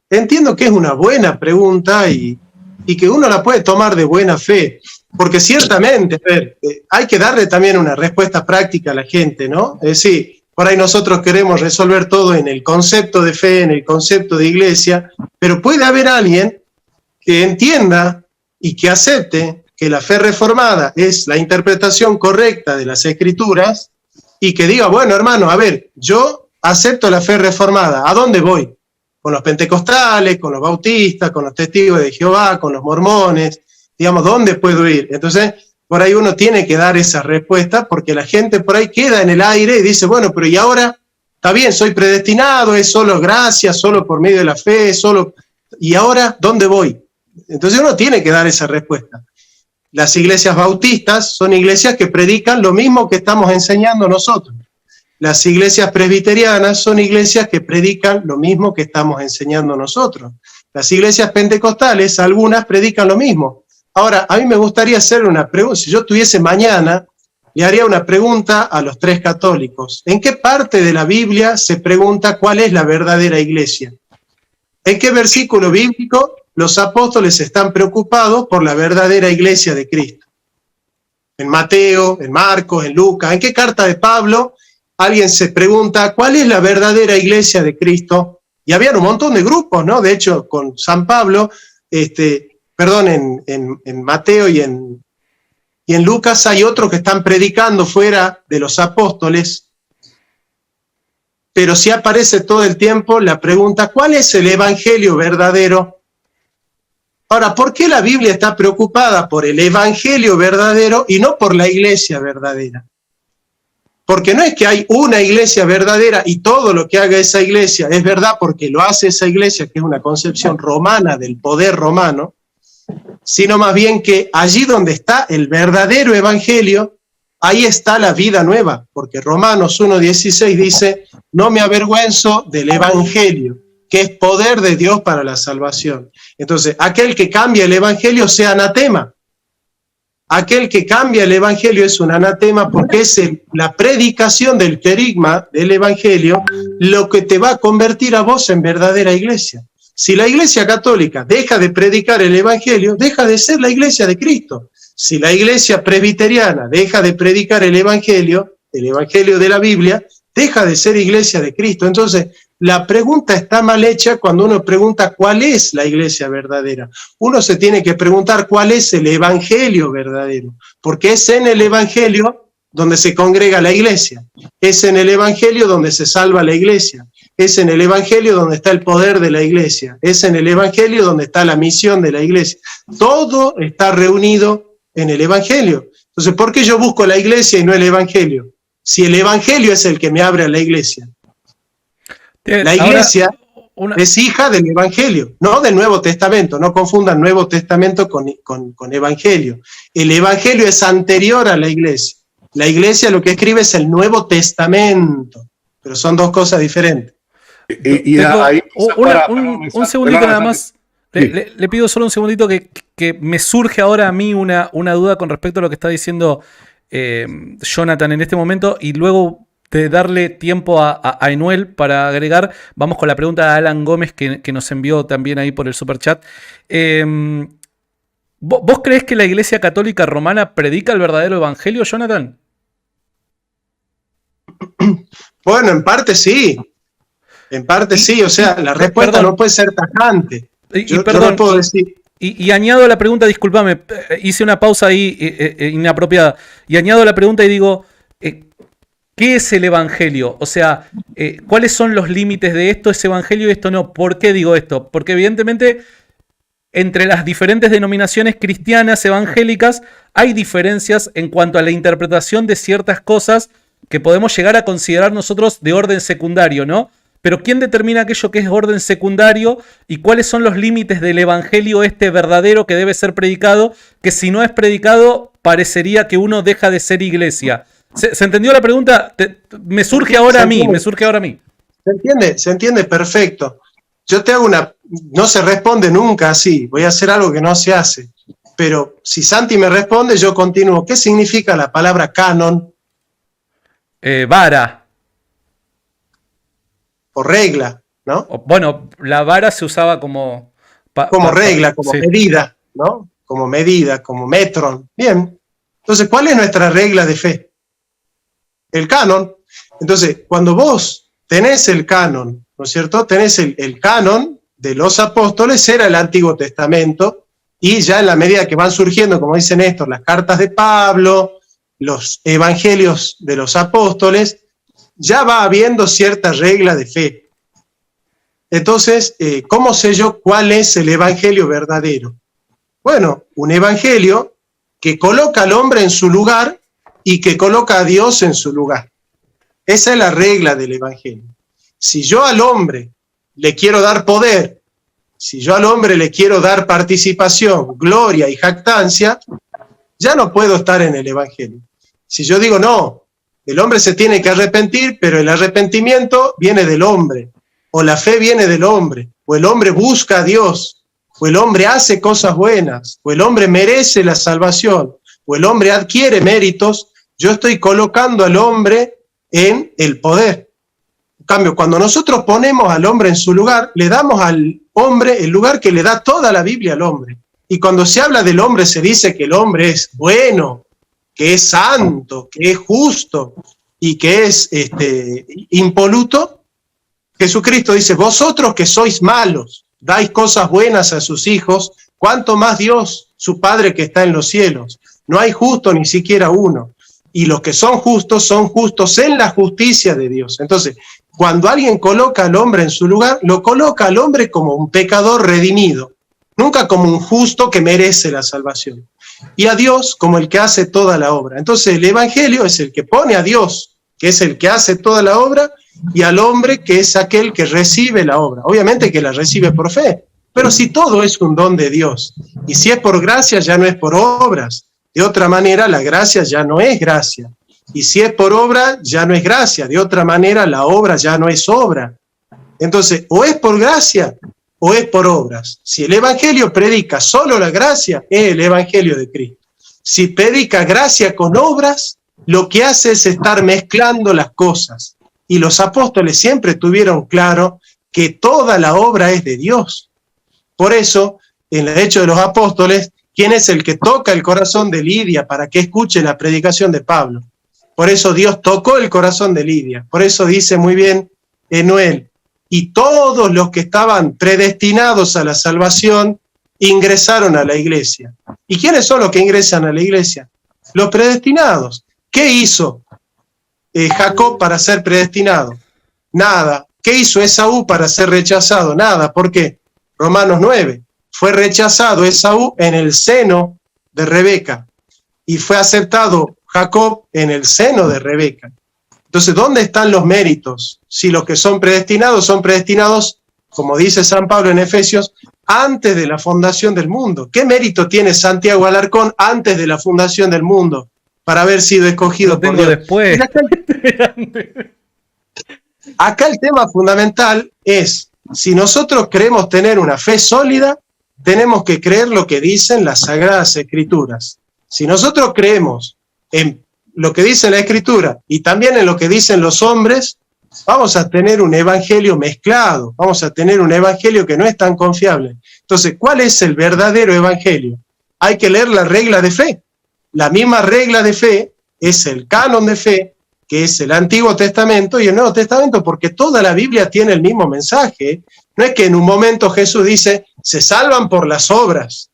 entiendo que es una buena pregunta y que uno la puede tomar de buena fe, porque ciertamente hay que darle también una respuesta práctica a la gente, ¿no? Es decir, por ahí nosotros queremos resolver todo en el concepto de fe, en el concepto de iglesia, pero puede haber alguien que entienda y que acepte que la fe reformada es la interpretación correcta de las Escrituras y que diga, bueno, hermano, a ver, yo acepto la fe reformada, ¿a dónde voy? Con los pentecostales, con los bautistas, con los testigos de Jehová, con los mormones, digamos, ¿dónde puedo ir? Entonces, por ahí uno tiene que dar esa respuesta porque la gente por ahí queda en el aire y dice, bueno, pero ¿y ahora? Está bien, soy predestinado, es solo gracia, solo por medio de la fe, solo... ¿Y ahora dónde voy? Entonces uno tiene que dar esa respuesta. Las iglesias bautistas son iglesias que predican lo mismo que estamos enseñando nosotros. Las iglesias presbiterianas son iglesias que predican lo mismo que estamos enseñando nosotros. Las iglesias pentecostales, algunas predican lo mismo. Ahora, a mí me gustaría hacer una pregunta. Si yo tuviese mañana, le haría una pregunta a los tres católicos. ¿En qué parte de la Biblia se pregunta cuál es la verdadera iglesia? ¿En qué versículo bíblico los apóstoles están preocupados por la verdadera iglesia de Cristo? En Mateo, en Marcos, en Lucas. ¿En qué carta de Pablo alguien se pregunta cuál es la verdadera iglesia de Cristo? Y habían un montón de grupos, ¿no? De hecho, con San Pablo, en Mateo y en Lucas hay otros que están predicando fuera de los apóstoles, pero sí aparece todo el tiempo la pregunta, ¿cuál es el evangelio verdadero? Ahora, ¿por qué la Biblia está preocupada por el evangelio verdadero y no por la iglesia verdadera? Porque no es que hay una iglesia verdadera y todo lo que haga esa iglesia es verdad porque lo hace esa iglesia, que es una concepción romana del poder romano, sino más bien que allí donde está el verdadero evangelio, ahí está la vida nueva, porque Romanos 1:16 dice, no me avergüenzo del evangelio, que es poder de Dios para la salvación. Entonces, aquel que cambia el evangelio sea anatema. Aquel que cambia el evangelio es un anatema porque es la predicación del querigma del evangelio lo que te va a convertir a vos en verdadera iglesia. Si la iglesia católica deja de predicar el evangelio, deja de ser la iglesia de Cristo. Si la iglesia presbiteriana deja de predicar el evangelio de la Biblia, deja de ser iglesia de Cristo. Entonces, la pregunta está mal hecha cuando uno pregunta cuál es la iglesia verdadera. Uno se tiene que preguntar cuál es el evangelio verdadero, porque es en el evangelio donde se congrega la iglesia, es en el evangelio donde se salva la iglesia, es en el evangelio donde está el poder de la iglesia, es en el evangelio donde está la misión de la iglesia. Todo está reunido en el evangelio. Entonces, ¿por qué yo busco la iglesia y no el evangelio? Si el evangelio es el que me abre a la iglesia. La iglesia es hija del evangelio, no del Nuevo Testamento. No confundan Nuevo Testamento con evangelio. El evangelio es anterior a la iglesia. La iglesia lo que escribe es el Nuevo Testamento, pero son dos cosas diferentes. Un segundito nada más. Le pido solo un segundito que me surge ahora a mí una duda con respecto a lo que está diciendo Jonathan en este momento, y luego de darle tiempo a Enuel para agregar, vamos con la pregunta de Alan Gómez que nos envió también ahí por el superchat. ¿Vos creés que la Iglesia Católica Romana predica el verdadero evangelio, Jonathan? Bueno, en parte sí. En parte sí, o sea, la respuesta no puede ser tajante. Yo no puedo decir. Y añado la pregunta, discúlpame, hice una pausa ahí inapropiada, y añado la pregunta y digo, ¿qué es el evangelio? O sea, ¿cuáles son los límites de esto es evangelio y esto no? ¿Por qué digo esto? Porque evidentemente entre las diferentes denominaciones cristianas evangélicas hay diferencias en cuanto a la interpretación de ciertas cosas que podemos llegar a considerar nosotros de orden secundario, ¿no? Pero ¿quién determina aquello que es orden secundario y cuáles son los límites del evangelio verdadero que debe ser predicado? Que si no es predicado, parecería que uno deja de ser iglesia. ¿Se entendió la pregunta? Me surge ahora a mí. Se entiende perfecto. Yo te hago no se responde nunca así, voy a hacer algo que no se hace. Pero si Santi me responde, yo continúo. ¿Qué significa la palabra canon? Vara. O regla, ¿no? Bueno, la vara se usaba como regla, como medida, ¿no? Como medida, como metron. Bien. Entonces, ¿cuál es nuestra regla de fe? El canon. Entonces, cuando vos tenés el canon, ¿no es cierto? Tenés el canon de los apóstoles, era el Antiguo Testamento, y ya en la medida que van surgiendo, como dice Néstor, las cartas de Pablo, los evangelios de los apóstoles, ya va habiendo cierta regla de fe. Entonces, ¿cómo sé yo cuál es el evangelio verdadero? Bueno, un evangelio que coloca al hombre en su lugar y que coloca a Dios en su lugar. Esa es la regla del evangelio. Si yo al hombre le quiero dar poder, si yo al hombre le quiero dar participación, gloria y jactancia, ya no puedo estar en el evangelio. Si yo digo, no, el hombre se tiene que arrepentir, pero el arrepentimiento viene del hombre, o la fe viene del hombre, o el hombre busca a Dios, o el hombre hace cosas buenas, o el hombre merece la salvación, o el hombre adquiere méritos, yo estoy colocando al hombre en el poder. En cambio, cuando nosotros ponemos al hombre en su lugar, le damos al hombre el lugar que le da toda la Biblia al hombre. Y cuando se habla del hombre, se dice que el hombre es bueno, que es santo, que es justo y que es impoluto. Jesucristo dice, vosotros que sois malos, dais cosas buenas a sus hijos, cuánto más Dios, su Padre que está en los cielos. No hay justo ni siquiera uno. Y los que son justos en la justicia de Dios. Entonces, cuando alguien coloca al hombre en su lugar, lo coloca al hombre como un pecador redimido, nunca como un justo que merece la salvación. Y a Dios como el que hace toda la obra. Entonces el evangelio es el que pone a Dios, que es el que hace toda la obra, y al hombre, que es aquel que recibe la obra. Obviamente que la recibe por fe, pero si todo es un don de Dios, y si es por gracia ya no es por obras. De otra manera la gracia ya no es gracia, y si es por obra ya no es gracia. De otra manera la obra ya no es obra. Entonces, o es por gracia o es por obras. Si el evangelio predica solo la gracia, es el evangelio de Cristo. Si predica gracia con obras, lo que hace es estar mezclando las cosas. Y los apóstoles siempre tuvieron claro que toda la obra es de Dios. Por eso, en el Hechos de los Apóstoles, ¿quién es el que toca el corazón de Lidia para que escuche la predicación de Pablo? Por eso Dios tocó el corazón de Lidia. Por eso dice muy bien Enuel, y todos los que estaban predestinados a la salvación ingresaron a la iglesia. ¿Y quiénes son los que ingresan a la iglesia? Los predestinados. ¿Qué hizo Jacob para ser predestinado? Nada. ¿Qué hizo Esaú para ser rechazado? Nada. ¿Por qué? Romanos 9. Fue rechazado Esaú en el seno de Rebeca y fue aceptado Jacob en el seno de Rebeca. Entonces, ¿dónde están los méritos? Si los que son predestinados, como dice San Pablo en Efesios, antes de la fundación del mundo. ¿Qué mérito tiene Santiago Alarcón antes de la fundación del mundo para haber sido escogido por Dios? Después. Acá el tema fundamental es, si nosotros queremos tener una fe sólida, tenemos que creer lo que dicen las Sagradas Escrituras. Si nosotros creemos en lo que dice la Escritura y también en lo que dicen los hombres, vamos a tener un evangelio mezclado, vamos a tener un evangelio que no es tan confiable. Entonces, ¿cuál es el verdadero evangelio? Hay que leer la regla de fe. La misma regla de fe es el canon de fe, que es el Antiguo Testamento y el Nuevo Testamento, porque toda la Biblia tiene el mismo mensaje. No es que en un momento Jesús dice, se salvan por las obras.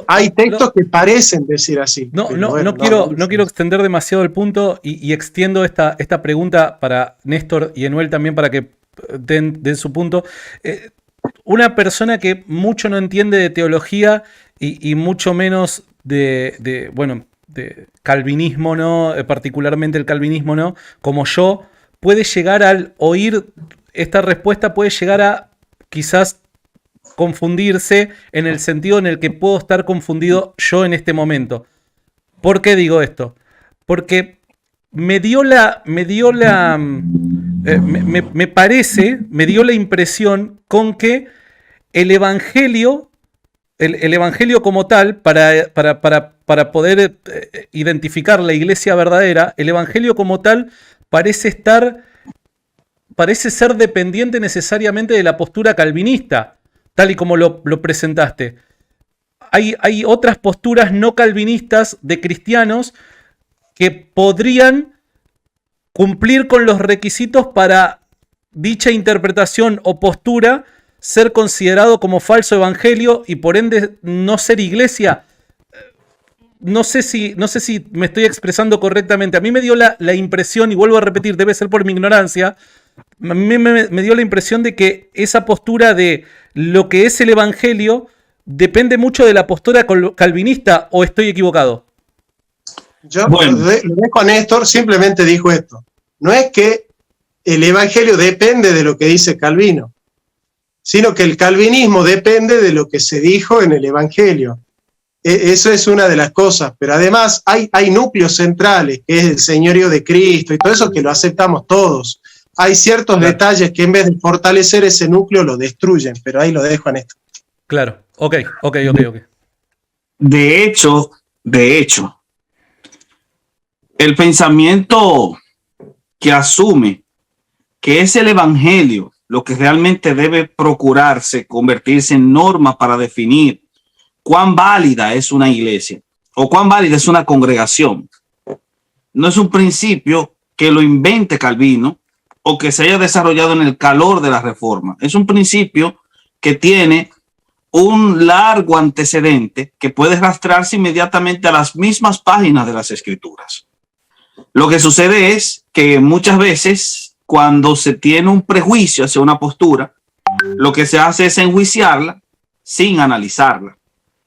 Hay textos que parecen decir así. No quiero extender demasiado el punto y extiendo esta pregunta para Néstor y Enuel también para que den su punto. Una persona que mucho no entiende de teología y mucho menos de calvinismo, ¿no? Particularmente el calvinismo, ¿no? Como yo, puede llegar al oír esta respuesta, puede llegar a quizás confundirse en el sentido en el que puedo estar confundido yo en este momento. ¿Por qué digo esto? Porque me dio la impresión con que el evangelio como tal, para poder identificar la iglesia verdadera, el evangelio como tal parece ser dependiente necesariamente de la postura calvinista, tal y como lo presentaste. Hay otras posturas no calvinistas de cristianos que podrían cumplir con los requisitos para dicha interpretación o postura ser considerado como falso evangelio y por ende no ser iglesia? No sé si me estoy expresando correctamente. A mí me dio la impresión, y vuelvo a repetir, debe ser por mi ignorancia, a mí me dio la impresión de que esa postura de lo que es el evangelio depende mucho de la postura calvinista, ¿o estoy equivocado? Yo lo dejo a Néstor, simplemente dijo esto. No es que el evangelio depende de lo que dice Calvino, sino que el calvinismo depende de lo que se dijo en el evangelio. Eso es una de las cosas, pero además hay núcleos centrales, que es el señorío de Cristo y todo eso que lo aceptamos todos. Hay ciertos detalles que en vez de fortalecer ese núcleo lo destruyen, pero ahí lo dejo en esto. Claro, ok. De hecho, el pensamiento que asume que es el evangelio lo que realmente debe procurarse convertirse en norma para definir cuán válida es una iglesia o cuán válida es una congregación. No es un principio que lo invente Calvino o que se haya desarrollado en el calor de la Reforma. Es un principio que tiene un largo antecedente que puede rastrearse inmediatamente a las mismas páginas de las Escrituras. Lo que sucede es que muchas veces cuando se tiene un prejuicio hacia una postura, lo que se hace es enjuiciarla sin analizarla.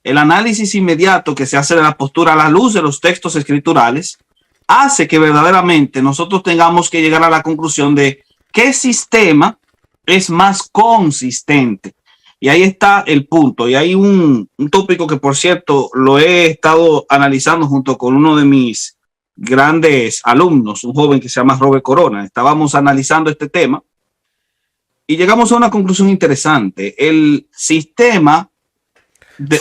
El análisis inmediato que se hace de la postura a la luz de los textos escriturales hace que verdaderamente nosotros tengamos que llegar a la conclusión de qué sistema es más consistente. Y ahí está el punto. Y hay un tópico que, por cierto, lo he estado analizando junto con uno de mis grandes alumnos, un joven que se llama Robert Corona. Estábamos analizando este tema y llegamos a una conclusión interesante. El sistema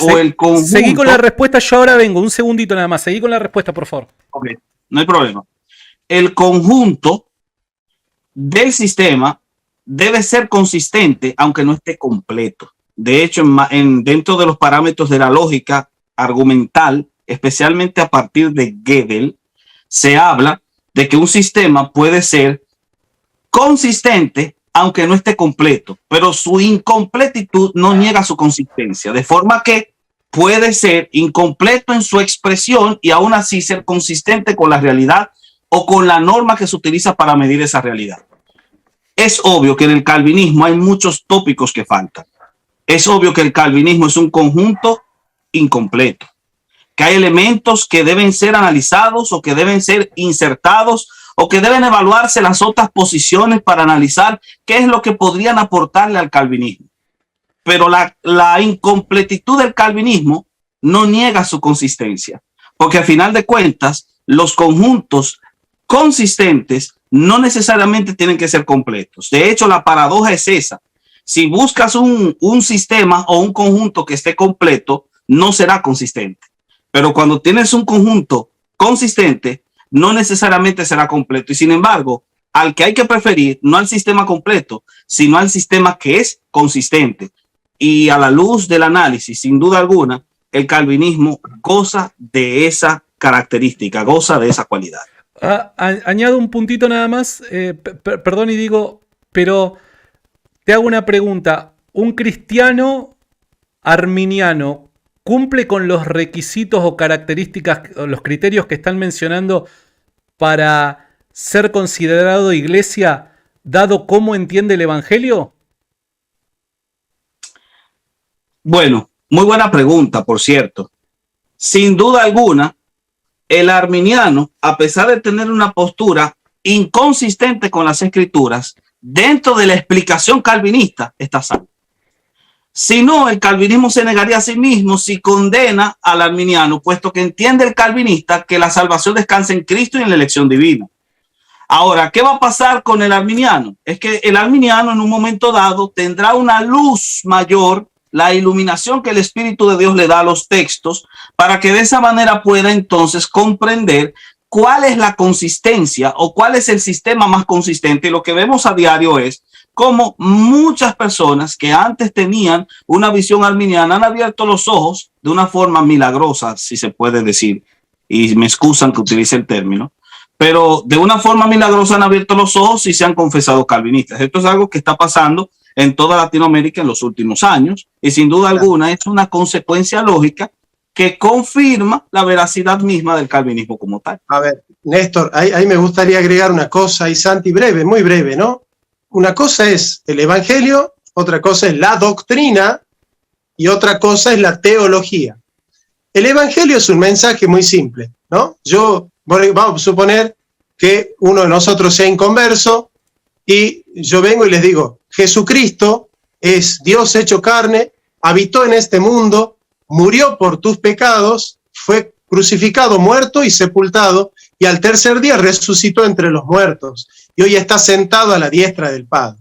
o el conjunto... Seguí con la respuesta, yo ahora vengo. Un segundito nada más. Seguí con la respuesta, por favor. Ok, no hay problema. El conjunto del sistema debe ser consistente, aunque no esté completo. De hecho, dentro de los parámetros de la lógica argumental, especialmente a partir de Gödel, se habla de que un sistema puede ser consistente, aunque no esté completo, pero su incompletitud no niega su consistencia, de forma que puede ser incompleto en su expresión y aún así ser consistente con la realidad o con la norma que se utiliza para medir esa realidad. Es obvio que en el calvinismo hay muchos tópicos que faltan. Es obvio que el calvinismo es un conjunto incompleto, que hay elementos que deben ser analizados o que deben ser insertados o que deben evaluarse las otras posiciones para analizar qué es lo que podrían aportarle al calvinismo. Pero la incompletitud del calvinismo no niega su consistencia, porque al final de cuentas los conjuntos consistentes no necesariamente tienen que ser completos. De hecho, la paradoja es esa. Si buscas un sistema o un conjunto que esté completo, no será consistente. Pero cuando tienes un conjunto consistente, no necesariamente será completo. Y sin embargo, al que hay que preferir, no al sistema completo, sino al sistema que es consistente. Y a la luz del análisis, sin duda alguna, el calvinismo goza de esa característica, goza de esa cualidad. Añado un puntito nada más, perdón y digo, pero te hago una pregunta. ¿Un cristiano arminiano cumple con los requisitos o características, o los criterios que están mencionando para ser considerado iglesia, dado cómo entiende el evangelio? Bueno, muy buena pregunta, por cierto. Sin duda alguna, el arminiano, a pesar de tener una postura inconsistente con las escrituras, dentro de la explicación calvinista está salvo. Si no, el calvinismo se negaría a sí mismo si condena al arminiano, puesto que entiende el calvinista que la salvación descansa en Cristo y en la elección divina. Ahora, ¿qué va a pasar con el arminiano? Es que el arminiano en un momento dado tendrá una luz mayor, la iluminación que el Espíritu de Dios le da a los textos, para que de esa manera pueda entonces comprender cuál es la consistencia o cuál es el sistema más consistente. Y lo que vemos a diario es cómo muchas personas que antes tenían una visión arminiana han abierto los ojos de una forma milagrosa, si se puede decir, y me excusan que utilice el término, pero de una forma milagrosa han abierto los ojos y se han confesado calvinistas. Esto es algo que está pasando en toda Latinoamérica en los últimos años, y sin duda alguna es una consecuencia lógica que confirma la veracidad misma del calvinismo como tal. A ver, Néstor, ahí me gustaría agregar una cosa, y Santi, breve, muy breve, ¿no? Una cosa es el evangelio, otra cosa es la doctrina y otra cosa es la teología. El evangelio es un mensaje muy simple, ¿no? Vamos a suponer que uno de nosotros sea inconverso y yo vengo y les digo, Jesucristo es Dios hecho carne, habitó en este mundo, murió por tus pecados, fue crucificado, muerto y sepultado, y al tercer día resucitó entre los muertos, y hoy está sentado a la diestra del Padre.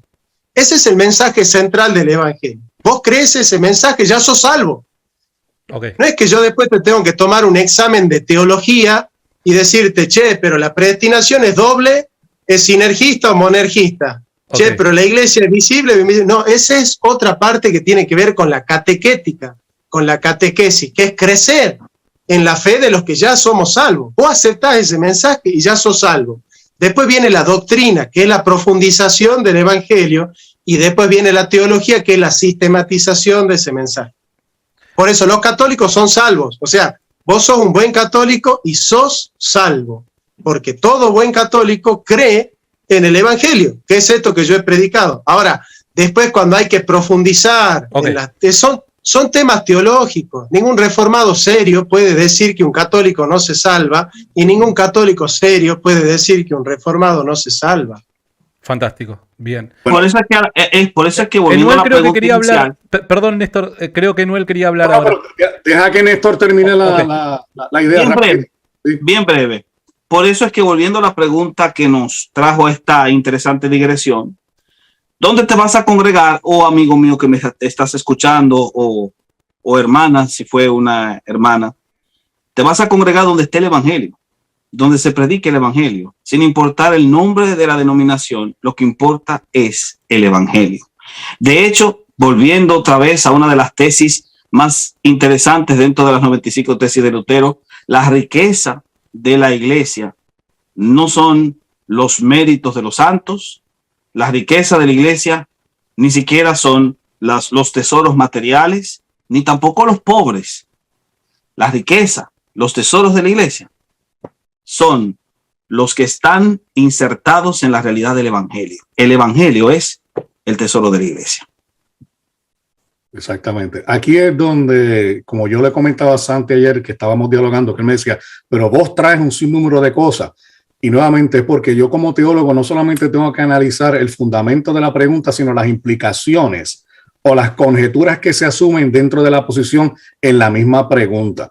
Ese es el mensaje central del evangelio. Vos crees ese mensaje, ya sos salvo. Okay. No es que yo después te tengo que tomar un examen de teología y decirte, che, pero la predestinación es doble, es sinergista o monergista. Okay. Che, pero la iglesia es visible. No, esa es otra parte que tiene que ver con la catequética, con la catequesis, que es crecer en la fe de los que ya somos salvos. Vos aceptás ese mensaje y ya sos salvo. Después viene la doctrina, que es la profundización del evangelio, y después viene la teología, que es la sistematización de ese mensaje. Por eso los católicos son salvos. O sea, vos sos un buen católico y sos salvo, porque todo buen católico cree en el evangelio, que es esto que yo he predicado. Ahora, después cuando hay que profundizar, son temas teológicos. Ningún reformado serio puede decir que un católico no se salva, y ningún católico serio puede decir que un reformado no se salva. Fantástico, bien. Por eso es que volviendo a la creo que quería inicial, hablar. Perdón, Néstor, creo que Enuel quería hablar ahora. Deja que Néstor termine la idea. Bien breve. Por eso es que volviendo a la pregunta que nos trajo esta interesante digresión, ¿dónde te vas a congregar, amigo mío que me estás escuchando, o hermana, si fue una hermana? Te vas a congregar donde esté el evangelio, donde se predique el evangelio, sin importar el nombre de la denominación. Lo que importa es el evangelio. De hecho, volviendo otra vez a una de las tesis más interesantes dentro de las 95 tesis de Lutero, la riqueza de la iglesia no son los méritos de los santos. La riqueza de la iglesia ni siquiera son los tesoros materiales, ni tampoco los pobres. La riqueza, los tesoros de la iglesia son los que están insertados en la realidad del evangelio. El evangelio es el tesoro de la iglesia. Exactamente. Aquí es donde, como yo le comentaba a Santi ayer que estábamos dialogando, que él me decía, pero vos traes un sinnúmero de cosas. Y nuevamente es porque yo como teólogo no solamente tengo que analizar el fundamento de la pregunta, sino las implicaciones o las conjeturas que se asumen dentro de la posición en la misma pregunta.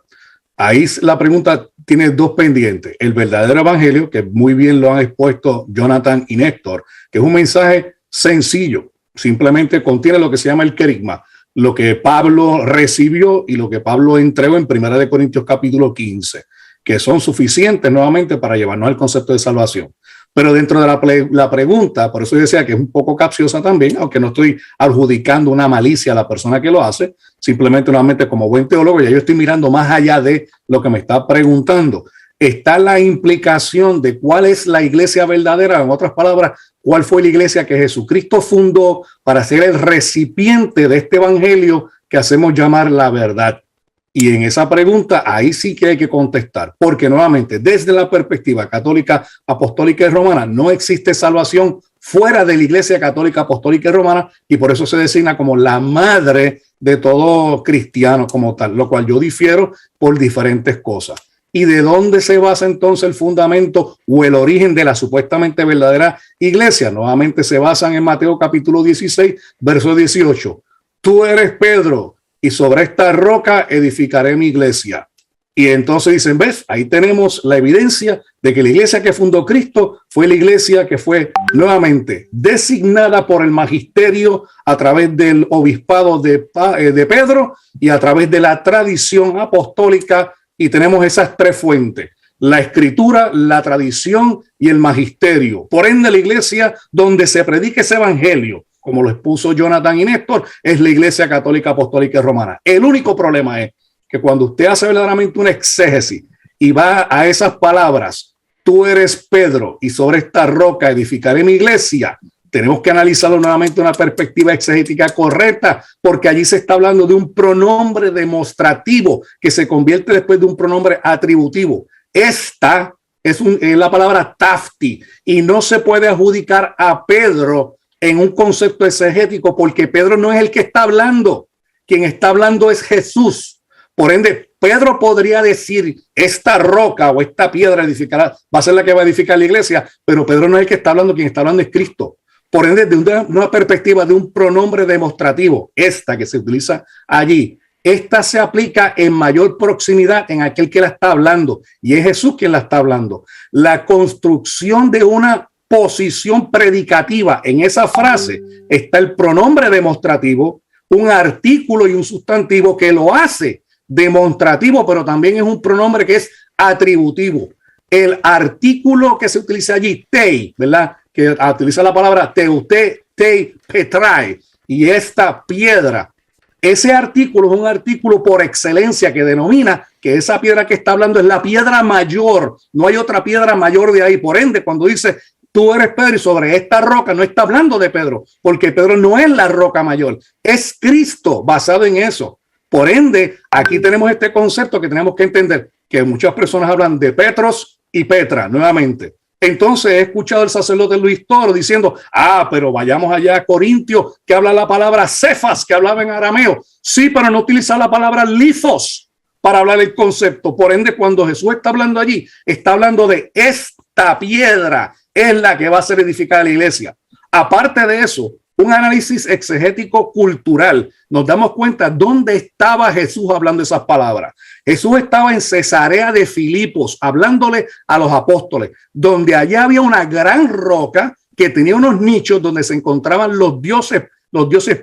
Ahí la pregunta tiene dos pendientes. El verdadero evangelio, que muy bien lo han expuesto Jonathan y Néstor, que es un mensaje sencillo, simplemente contiene lo que se llama el querigma, lo que Pablo recibió y lo que Pablo entregó en 1 Corintios capítulo 15, que son suficientes nuevamente para llevarnos al concepto de salvación. Pero dentro de la pregunta, por eso yo decía que es un poco capciosa también, aunque no estoy adjudicando una malicia a la persona que lo hace, simplemente nuevamente como buen teólogo ya yo estoy mirando más allá de lo que me está preguntando. Está la implicación de cuál es la iglesia verdadera, en otras palabras, cuál fue la iglesia que Jesucristo fundó para ser el recipiente de este evangelio que hacemos llamar la verdad. Y en esa pregunta, ahí sí que hay que contestar, porque nuevamente, desde la perspectiva católica, apostólica y romana, no existe salvación fuera de la Iglesia Católica, Apostólica y Romana, y por eso se designa como la madre de todo cristiano como tal, lo cual yo difiero por diferentes cosas. ¿Y de dónde se basa entonces el fundamento o el origen de la supuestamente verdadera iglesia? Nuevamente se basan en Mateo capítulo 16, verso 18. Tú eres Pedro, y sobre esta roca edificaré mi iglesia. Y entonces dicen, ¿ves? Ahí tenemos la evidencia de que la iglesia que fundó Cristo fue la iglesia que fue nuevamente designada por el magisterio a través del obispado de Pedro y a través de la tradición apostólica. Y tenemos esas tres fuentes: la escritura, la tradición y el magisterio. Por ende, la iglesia donde se predica ese evangelio, como lo expuso Jonathan y Néstor, es la Iglesia Católica, Apostólica y Romana. El único problema es que cuando usted hace verdaderamente una exégesis y va a esas palabras, tú eres Pedro y sobre esta roca edificaré mi iglesia, tenemos que analizarlo nuevamente de una perspectiva exegética correcta, porque allí se está hablando de un pronombre demostrativo que se convierte después de un pronombre atributivo. Esta es la palabra tafti, y no se puede adjudicar a Pedro en un concepto exegético, porque Pedro no es el que está hablando. Quien está hablando es Jesús. Por ende, Pedro podría decir esta roca o esta piedra edificará, va a ser la que va a edificar la iglesia, pero Pedro no es el que está hablando, quien está hablando es Cristo. Por ende, de una perspectiva de un pronombre demostrativo, esta que se utiliza allí, esta se aplica en mayor proximidad en aquel que la está hablando, y es Jesús quien la está hablando. La construcción de una posición predicativa en esa frase está el pronombre demostrativo, un artículo y un sustantivo que lo hace demostrativo, pero también es un pronombre que es atributivo. El artículo que se utiliza allí, tei, ¿verdad? Que utiliza la palabra teute, tei, petrai, y esta piedra. Ese artículo es un artículo por excelencia que denomina que esa piedra que está hablando es la piedra mayor. No hay otra piedra mayor de ahí. Por ende, cuando dice tú eres Pedro y sobre esta roca, no está hablando de Pedro, porque Pedro no es la roca mayor, es Cristo basado en eso. Por ende, aquí tenemos este concepto que tenemos que entender, que muchas personas hablan de Petros y Petra nuevamente. Entonces he escuchado al sacerdote Luis Toro diciendo, pero vayamos allá a Corintios, que habla la palabra Cefas, que hablaba en arameo. Sí, pero no utiliza la palabra lithos para hablar el concepto. Por ende, cuando Jesús está hablando allí, está hablando de esta piedra, es la que va a ser edificada la iglesia. Aparte de eso, un análisis exegético cultural, nos damos cuenta dónde estaba Jesús hablando esas palabras. Jesús estaba en Cesarea de Filipos, hablándole a los apóstoles, donde allá había una gran roca que tenía unos nichos donde se encontraban los dioses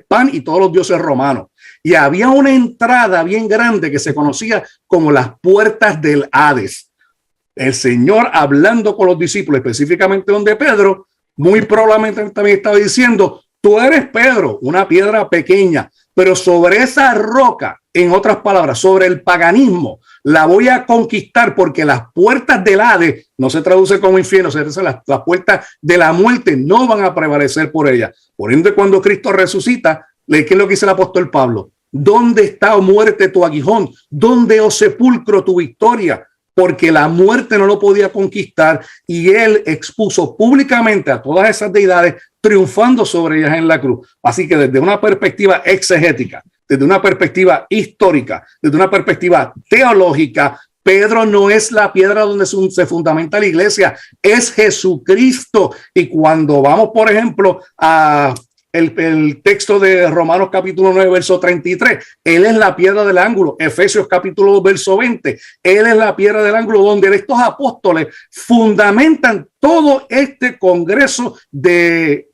Pan y todos los dioses romanos. Y había una entrada bien grande que se conocía como las puertas del Hades. El Señor, hablando con los discípulos, específicamente donde Pedro, muy probablemente también estaba diciendo, tú eres Pedro, una piedra pequeña, pero sobre esa roca, en otras palabras, sobre el paganismo, la voy a conquistar, porque las puertas del Hades no se traduce como infierno, se traduce las puertas de la muerte no van a prevalecer por ella. Por ende, cuando Cristo resucita, ¿qué es lo que dice el apóstol Pablo? ¿Dónde está, oh muerte, tu aguijón? ¿Dónde, oh sepulcro, tu victoria? Porque la muerte no lo podía conquistar, y él expuso públicamente a todas esas deidades, triunfando sobre ellas en la cruz. Así que desde una perspectiva exegética, desde una perspectiva histórica, desde una perspectiva teológica, Pedro no es la piedra donde se fundamenta la iglesia, es Jesucristo. Y cuando vamos, por ejemplo, a el texto de Romanos capítulo 9, verso 33, él es la piedra del ángulo. Efesios capítulo 2, verso 20, él es la piedra del ángulo donde estos apóstoles fundamentan todo este congreso de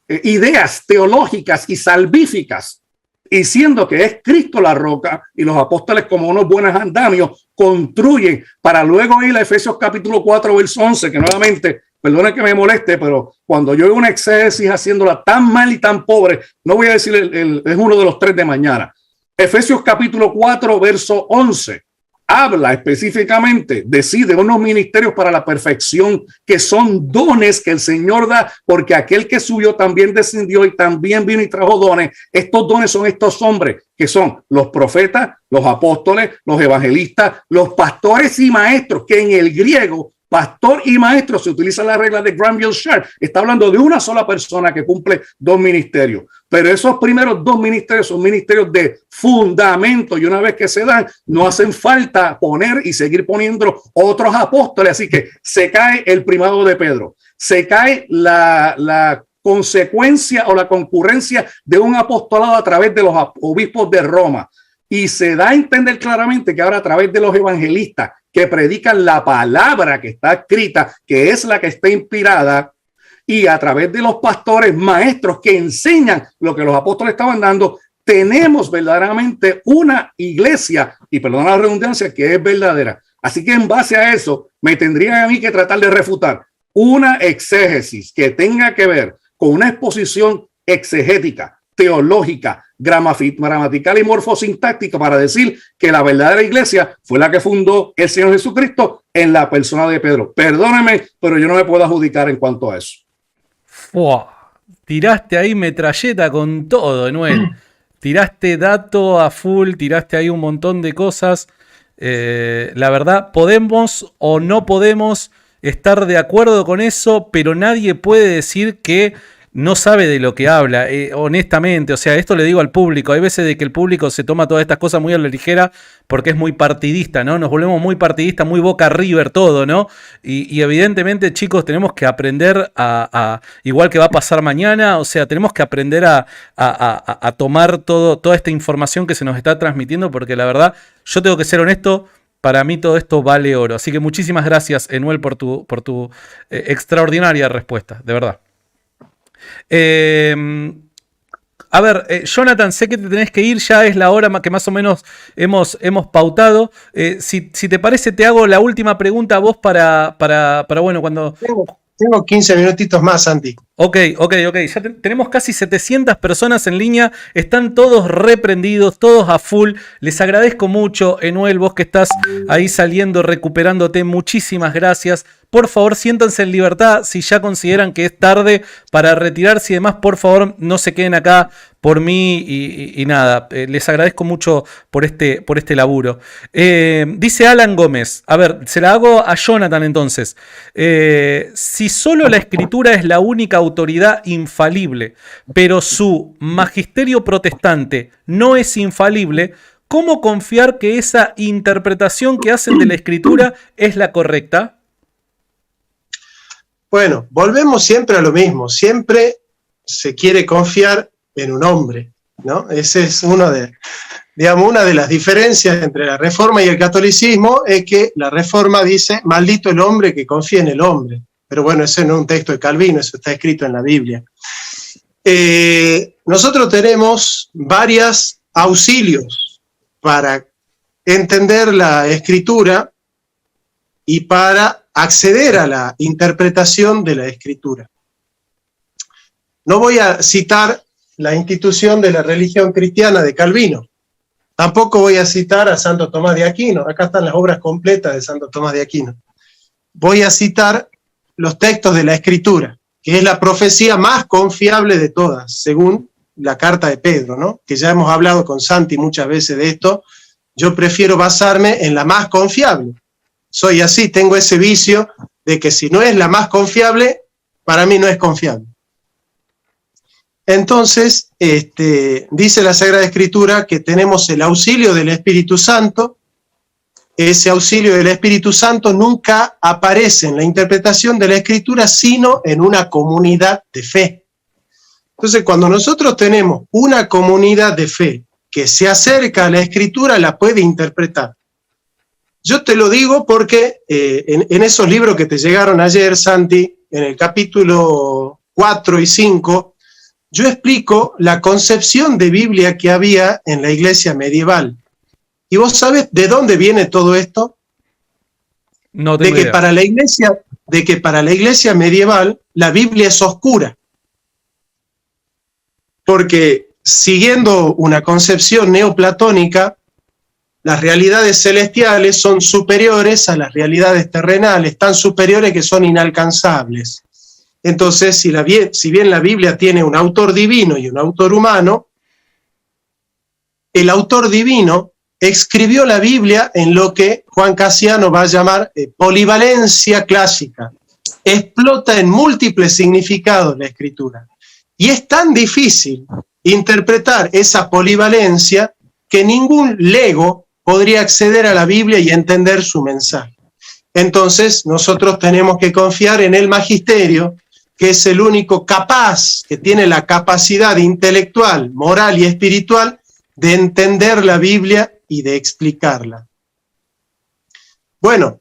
ideas teológicas y salvíficas, diciendo que es Cristo la roca, y los apóstoles, como unos buenos andamios, construyen para luego ir a Efesios capítulo 4, verso 11, que nuevamente, perdona que me moleste, pero cuando yo veo una exégesis haciéndola tan mal y tan pobre, no voy a decir es uno de los 3 de mañana. Efesios capítulo 4, verso 11, habla específicamente de unos ministerios para la perfección, que son dones que el Señor da, porque aquel que subió también descendió y también vino y trajo dones. Estos dones son estos hombres, que son los profetas, los apóstoles, los evangelistas, los pastores y maestros, que en el griego pastor y maestro se utiliza la regla de Granville Sharp. Está hablando de una sola persona que cumple 2 ministerios, pero esos primeros 2 ministerios son ministerios de fundamento, y una vez que se dan, no hacen falta poner y seguir poniendo otros apóstoles. Así que se cae el primado de Pedro, se cae la consecuencia o la concurrencia de un apostolado a través de los obispos de Roma, y se da a entender claramente que ahora, a través de los evangelistas que predican la palabra que está escrita, que es la que está inspirada, y a través de los pastores maestros que enseñan lo que los apóstoles estaban dando, tenemos verdaderamente una iglesia, y perdona la redundancia, que es verdadera. Así que en base a eso, me tendrían a mí que tratar de refutar una exégesis que tenga que ver con una exposición exegética, teológica, gramatical y morfosintáctica, para decir que la verdadera iglesia fue la que fundó el Señor Jesucristo en la persona de Pedro. Perdóneme, pero yo no me puedo adjudicar en cuanto a eso. ¡Fua! Tiraste ahí metralleta con todo, Enuel. Tiraste dato a full, tiraste ahí un montón de cosas. La verdad, podemos o no podemos estar de acuerdo con eso, pero nadie puede decir que no sabe de lo que habla, honestamente. O sea, esto le digo al público. Hay veces de que el público se toma todas estas cosas muy a la ligera porque es muy partidista, ¿no? Nos volvemos muy partidistas, muy Boca River todo, ¿no? Y evidentemente, chicos, tenemos que aprender igual que va a pasar mañana, o sea, tenemos que aprender a tomar toda esta información que se nos está transmitiendo, porque la verdad, yo tengo que ser honesto, para mí todo esto vale oro. Así que muchísimas gracias, Enuel, por tu extraordinaria respuesta, de verdad. A ver, Jonathan, sé que te tenés que ir, ya es la hora que más o menos hemos pautado. Si te parece, te hago la última pregunta a vos para bueno, cuando... Tengo 15 minutitos más, Santi. Ok. Ya tenemos casi 700 personas en línea. Están todos reprendidos, todos a full. Les agradezco mucho, Enuel, vos que estás ahí saliendo, recuperándote. Muchísimas gracias. Por favor, siéntanse en libertad. Si ya consideran que es tarde para retirarse y demás, por favor, no se queden acá por mí y nada. Les agradezco mucho por este laburo. Dice Alan Gómez. A ver, se la hago a Jonathan entonces. Si solo la escritura es la única autoridad infalible, pero su magisterio protestante no es infalible, ¿cómo confiar que esa interpretación que hacen de la escritura es la correcta? Bueno, volvemos siempre a lo mismo. Siempre se quiere confiar en un hombre, ¿no? Ese es una de las diferencias entre la Reforma y el catolicismo, es que la Reforma dice, maldito el hombre que confía en el hombre. Pero bueno, ese no es un texto de Calvino, eso está escrito en la Biblia. Nosotros tenemos varios auxilios para entender la Escritura y para acceder a la interpretación de la Escritura. No voy a citar la institución de la religión cristiana de Calvino. Tampoco voy a citar a Santo Tomás de Aquino. Acá están las obras completas de Santo Tomás de Aquino. Voy a citar los textos de la Escritura, que es la profecía más confiable de todas, según la carta de Pedro, ¿no? Que ya hemos hablado con Santi muchas veces de esto. Yo prefiero basarme en la más confiable. Soy así, tengo ese vicio de que si no es la más confiable, para mí no es confiable. Entonces, dice la Sagrada Escritura que tenemos el auxilio del Espíritu Santo. Ese auxilio del Espíritu Santo nunca aparece en la interpretación de la Escritura, sino en una comunidad de fe. Entonces, cuando nosotros tenemos una comunidad de fe que se acerca a la Escritura, la puede interpretar. Yo te lo digo porque en esos libros que te llegaron ayer, Santi, en el capítulo 4 y 5, yo explico la concepción de Biblia que había en la iglesia medieval. ¿Y vos sabés de dónde viene todo esto? No tengo idea. De que para la iglesia medieval la Biblia es oscura. Porque siguiendo una concepción neoplatónica, las realidades celestiales son superiores a las realidades terrenales, tan superiores que son inalcanzables. Entonces, si bien la Biblia tiene un autor divino y un autor humano, el autor divino escribió la Biblia en lo que Juan Cassiano va a llamar polivalencia clásica. Explota en múltiples significados la Escritura. Y es tan difícil interpretar esa polivalencia que ningún lego podría acceder a la Biblia y entender su mensaje. Entonces, nosotros tenemos que confiar en el magisterio, que es el único capaz, que tiene la capacidad intelectual, moral y espiritual de entender la Biblia y de explicarla. Bueno,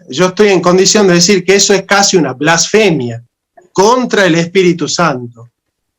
yo estoy en condición de decir que eso es casi una blasfemia contra el Espíritu Santo,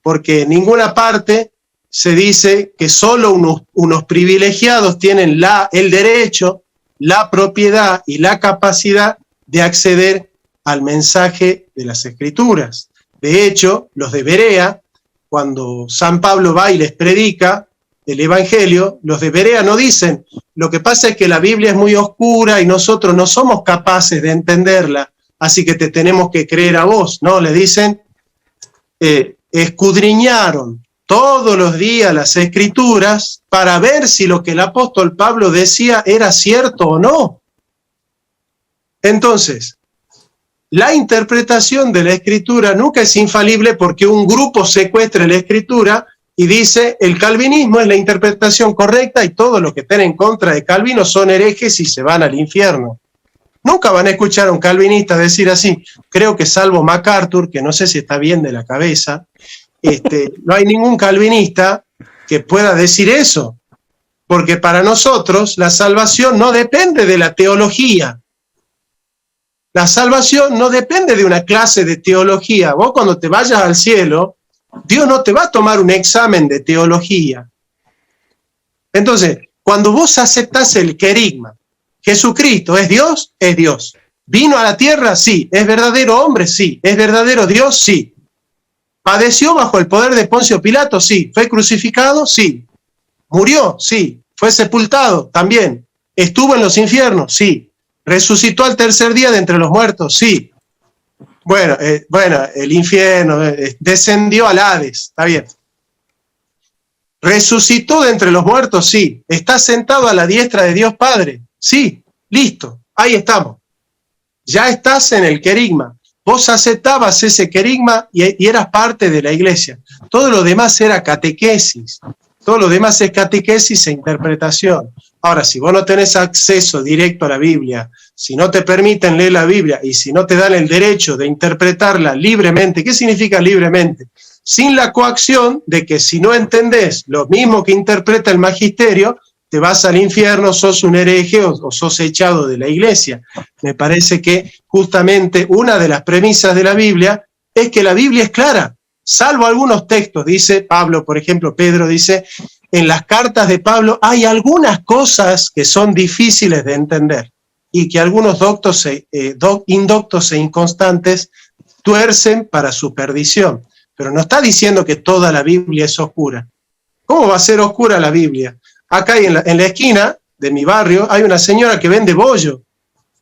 porque en ninguna parte se dice que solo unos privilegiados tienen el derecho, la propiedad y la capacidad de acceder al mensaje de las Escrituras. De hecho, los de Berea, cuando San Pablo va y les predica el Evangelio, los de Berea no dicen, lo que pasa es que la Biblia es muy oscura y nosotros no somos capaces de entenderla, así que te tenemos que creer a vos. No, le dicen, escudriñaron todos los días las Escrituras para ver si lo que el apóstol Pablo decía era cierto o no. Entonces, la interpretación de la Escritura nunca es infalible porque un grupo secuestre la Escritura y dice el calvinismo es la interpretación correcta y todos los que estén en contra de Calvino son herejes y se van al infierno. Nunca van a escuchar a un calvinista decir así. Creo que salvo MacArthur, que no sé si está bien de la cabeza, no hay ningún calvinista que pueda decir eso. Porque para nosotros la salvación no depende de la teología. La salvación no depende de una clase de teología. Vos cuando te vayas al cielo, Dios no te va a tomar un examen de teología. Entonces, cuando vos aceptás el querigma, Jesucristo es Dios, es Dios. ¿Vino a la tierra? Sí. ¿Es verdadero hombre? Sí. ¿Es verdadero Dios? Sí. ¿Padeció bajo el poder de Poncio Pilato? Sí. ¿Fue crucificado? Sí. ¿Murió? Sí. ¿Fue sepultado? También. ¿Estuvo en los infiernos? Sí. ¿Resucitó al tercer día de entre los muertos? Sí. Bueno, el infierno, descendió al Hades, está bien. ¿Resucitó de entre los muertos? Sí. ¿Está sentado a la diestra de Dios Padre? Sí. Listo, ahí estamos. Ya estás en el querigma. Vos aceptabas ese querigma y eras parte de la iglesia. Todo lo demás era catequesis. Todo lo demás es catequesis e interpretación. Ahora, si vos no tenés acceso directo a la Biblia, si no te permiten leer la Biblia y si no te dan el derecho de interpretarla libremente, ¿qué significa libremente? Sin la coacción de que si no entendés lo mismo que interpreta el magisterio, te vas al infierno, sos un hereje o sos echado de la iglesia. Me parece que justamente una de las premisas de la Biblia es que la Biblia es clara, salvo algunos textos, dice Pablo, por ejemplo, Pedro dice, en las cartas de Pablo hay algunas cosas que son difíciles de entender y que algunos indoctos e inconstantes tuercen para su perdición. Pero no está diciendo que toda la Biblia es oscura. ¿Cómo va a ser oscura la Biblia? Acá en la esquina de mi barrio hay una señora que vende bollo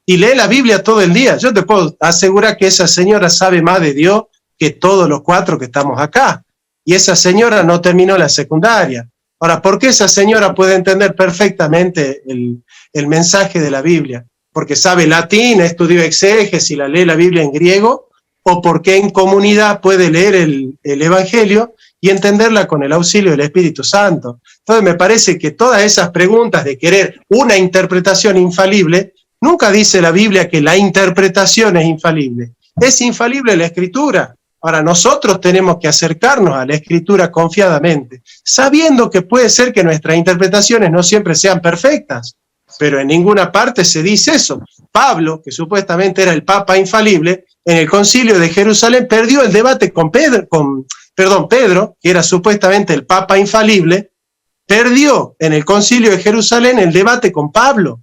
y lee la Biblia todo el día. Yo te puedo asegurar que esa señora sabe más de Dios que todos los cuatro que estamos acá. Y esa señora no terminó la secundaria. Ahora, ¿por qué esa señora puede entender perfectamente el mensaje de la Biblia? ¿Porque sabe latín, estudió exégesis, la lee la Biblia en griego? ¿O porque en comunidad puede leer el Evangelio y entenderla con el auxilio del Espíritu Santo? Entonces me parece que todas esas preguntas de querer una interpretación infalible, nunca dice la Biblia que la interpretación es infalible. Es infalible la Escritura. Ahora nosotros tenemos que acercarnos a la Escritura confiadamente, sabiendo que puede ser que nuestras interpretaciones no siempre sean perfectas, pero en ninguna parte se dice eso. Pablo, que supuestamente era el Papa infalible, en el Concilio de Jerusalén perdió el debate con Pedro, que era supuestamente el Papa infalible, perdió en el Concilio de Jerusalén el debate con Pablo,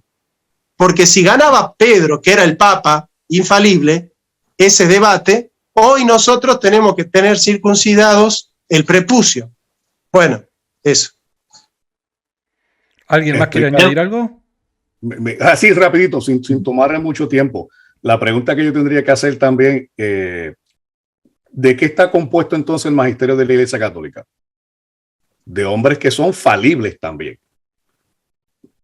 porque si ganaba Pedro, que era el Papa infalible, ese debate, hoy nosotros tenemos que tener circuncidados el prepucio. Bueno, eso. ¿Alguien más quiere añadir algo? Así rapidito, sin tomarle mucho tiempo. La pregunta que yo tendría que hacer también, ¿de qué está compuesto entonces el magisterio de la Iglesia Católica? De hombres que son falibles también.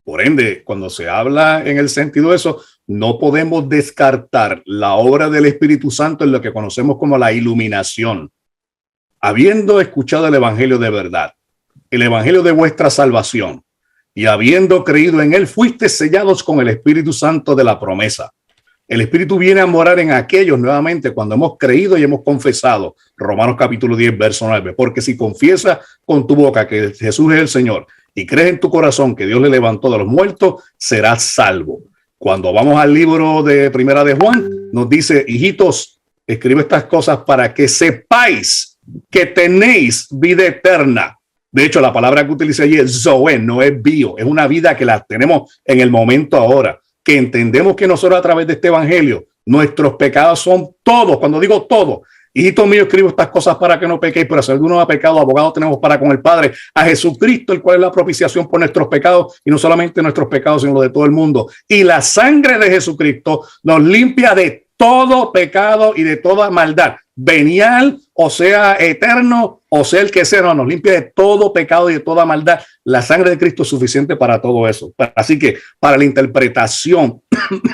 Por ende, cuando se habla en el sentido de eso, no podemos descartar la obra del Espíritu Santo en lo que conocemos como la iluminación. Habiendo escuchado el Evangelio de verdad, el Evangelio de vuestra salvación, y habiendo creído en él, fuiste sellados con el Espíritu Santo de la promesa. El Espíritu viene a morar en aquellos nuevamente cuando hemos creído y hemos confesado. Romanos capítulo 10, verso 9. Porque si confiesas con tu boca que Jesús es el Señor y crees en tu corazón que Dios le levantó de los muertos, serás salvo. Cuando vamos al libro de Primera de Juan, nos dice, hijitos, escribo estas cosas para que sepáis que tenéis vida eterna. De hecho, la palabra que utiliza allí es zoe, no es bio. Es una vida que la tenemos en el momento ahora. Que entendemos que nosotros a través de este evangelio, nuestros pecados son todos. Cuando digo todos, hijito mío, escribo estas cosas para que no pequéis, pero si alguno ha pecado, abogado tenemos para con el Padre, a Jesucristo, el cual es la propiciación por nuestros pecados, y no solamente nuestros pecados, sino los de todo el mundo. Y la sangre de Jesucristo nos limpia de todo pecado y de toda maldad. venial, o sea eterno, o sea el que sea, no, nos limpia de todo pecado y de toda maldad. La sangre de Cristo es suficiente para todo eso. Así que para la interpretación,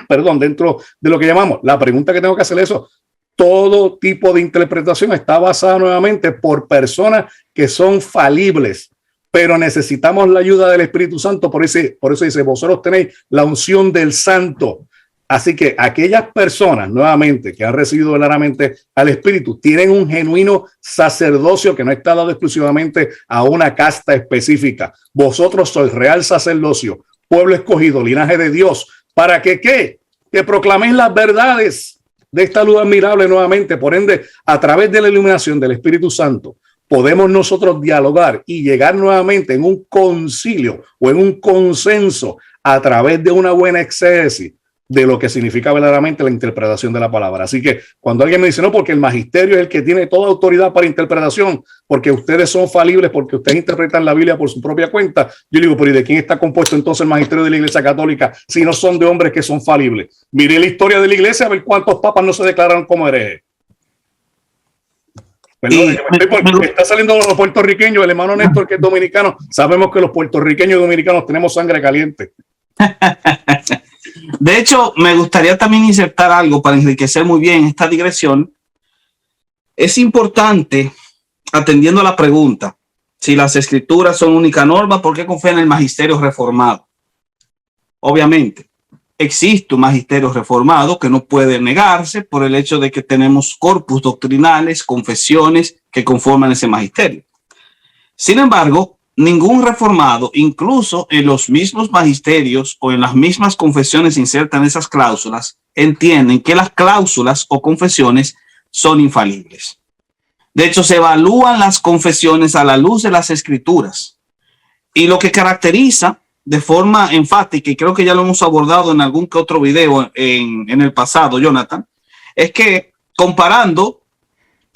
perdón, dentro de lo que llamamos, la pregunta que tengo que hacer es eso. Todo tipo de interpretación está basada nuevamente por personas que son falibles, pero necesitamos la ayuda del Espíritu Santo. Por eso dice, vosotros tenéis la unción del Santo. Así que aquellas personas, nuevamente, que han recibido verdaderamente al Espíritu, tienen un genuino sacerdocio que no está dado exclusivamente a una casta específica. Vosotros sois real sacerdocio, pueblo escogido, linaje de Dios. ¿Para que qué? Que proclaméis las verdades de esta luz admirable nuevamente. Por ende, a través de la iluminación del Espíritu Santo, podemos nosotros dialogar y llegar nuevamente en un concilio o en un consenso a través de una buena exégesis de lo que significa verdaderamente la interpretación de la palabra. Así que cuando alguien me dice, no, porque el magisterio es el que tiene toda autoridad para interpretación, porque ustedes son falibles, porque ustedes interpretan la Biblia por su propia cuenta, yo digo, pero ¿y de quién está compuesto entonces el magisterio de la Iglesia Católica si no son de hombres que son falibles? Mire la historia de la Iglesia a ver cuántos papas no se declararon como herejes. Perdón, porque está saliendo los puertorriqueños, el hermano Néstor, que es dominicano. Sabemos que los puertorriqueños y dominicanos tenemos sangre caliente. De hecho, me gustaría también insertar algo para enriquecer muy bien esta digresión. Es importante, atendiendo a la pregunta, si las escrituras son única norma, ¿por qué confía en el magisterio reformado? Obviamente, existe un magisterio reformado que no puede negarse por el hecho de que tenemos corpus doctrinales, confesiones que conforman ese magisterio. Sin embargo, ningún reformado, incluso en los mismos magisterios o en las mismas confesiones insertan esas cláusulas, entienden que las cláusulas o confesiones son infalibles. De hecho, se evalúan las confesiones a la luz de las escrituras. Y lo que caracteriza de forma enfática, y creo que ya lo hemos abordado en algún que otro video en el pasado, Jonathan, es que comparando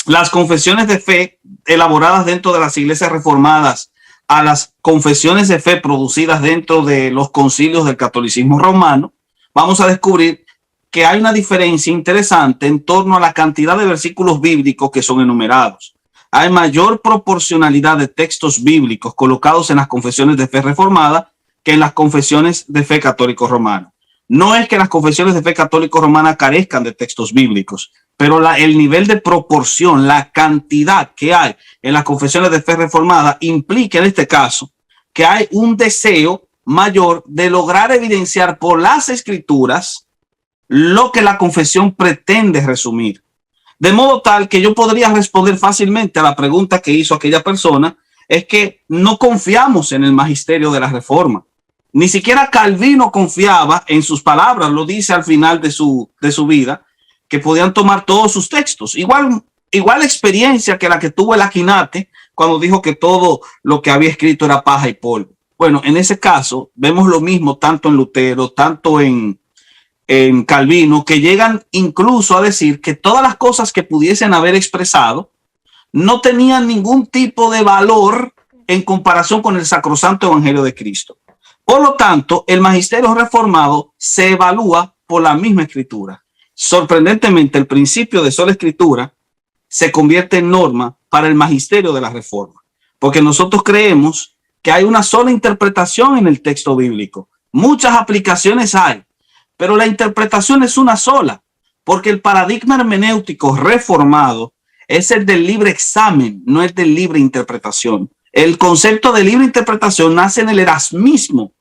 las confesiones de fe elaboradas dentro de las iglesias reformadas a las confesiones de fe producidas dentro de los concilios del catolicismo romano, vamos a descubrir que hay una diferencia interesante en torno a la cantidad de versículos bíblicos que son enumerados. Hay mayor proporcionalidad de textos bíblicos colocados en las confesiones de fe reformada que en las confesiones de fe católico romana. No es que las confesiones de fe católico romana carezcan de textos bíblicos, pero el nivel de proporción, la cantidad que hay en las confesiones de fe reformada implica en este caso que hay un deseo mayor de lograr evidenciar por las escrituras lo que la confesión pretende resumir. De modo tal que yo podría responder fácilmente a la pregunta que hizo aquella persona, es que no confiamos en el magisterio de la Reforma. Ni siquiera Calvino confiaba en sus palabras, lo dice al final de su vida, que podían tomar todos sus textos. Igual experiencia que la que tuvo el Aquinate cuando dijo que todo lo que había escrito era paja y polvo. Bueno, en ese caso vemos lo mismo tanto en Lutero, tanto en Calvino, que llegan incluso a decir que todas las cosas que pudiesen haber expresado no tenían ningún tipo de valor en comparación con el sacrosanto evangelio de Cristo. Por lo tanto, el magisterio reformado se evalúa por la misma escritura. Sorprendentemente, el principio de sola escritura se convierte en norma para el magisterio de la Reforma, porque nosotros creemos que hay una sola interpretación en el texto bíblico. Muchas aplicaciones hay, pero la interpretación es una sola, porque el paradigma hermenéutico reformado es el del libre examen, no es del libre interpretación. El concepto de libre interpretación nace en el erasmismo,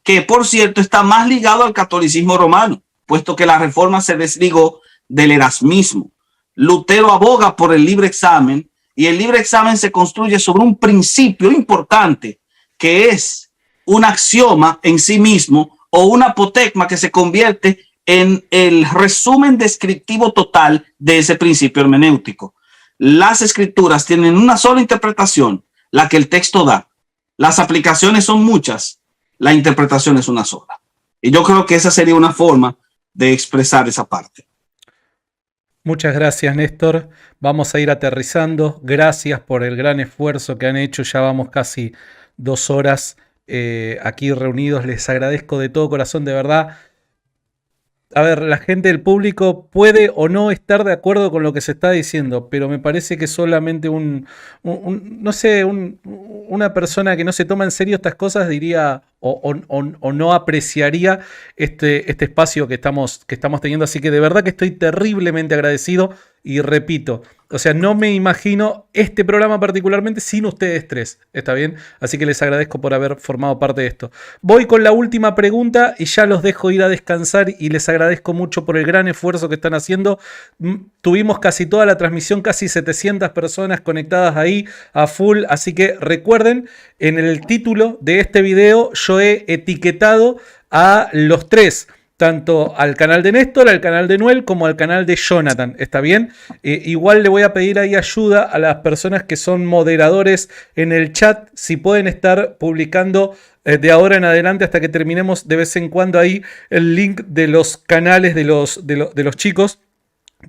que por cierto está más ligado al catolicismo romano, puesto que la Reforma se desligó del erasmismo. Lutero aboga por el libre examen, y el libre examen se construye sobre un principio importante, que es un axioma en sí mismo o una apotegma que se convierte en el resumen descriptivo total de ese principio hermenéutico. Las escrituras tienen una sola interpretación, la que el texto da. Las aplicaciones son muchas, la interpretación es una sola. Y yo creo que esa sería una forma de expresar esa parte. Muchas gracias, Néstor. Vamos a ir aterrizando. Gracias por el gran esfuerzo que han hecho. Ya vamos casi 2 horas aquí reunidos. Les agradezco de todo corazón, de verdad. a ver, la gente del público puede o no estar de acuerdo con lo que se está diciendo, pero me parece que solamente no sé, una persona que no se toma en serio estas cosas diría o no apreciaría este espacio que estamos teniendo. Así que de verdad que estoy terriblemente agradecido y repito, o sea, no me imagino este programa particularmente sin ustedes tres, ¿está bien? Así que les agradezco por haber formado parte de esto. Voy con la última pregunta y ya los dejo ir a descansar y les agradezco mucho por el gran esfuerzo que están haciendo. Tuvimos casi toda la transmisión, casi 700 personas conectadas ahí a full, así que recuerden, en el título de este video yo he etiquetado a los tres, tanto al canal de Néstor, al canal de Noel, como al canal de Jonathan, ¿está bien? Igual le voy a pedir ahí ayuda a las personas que son moderadores en el chat, si pueden estar publicando de ahora en adelante hasta que terminemos de vez en cuando ahí el link de los canales de los chicos,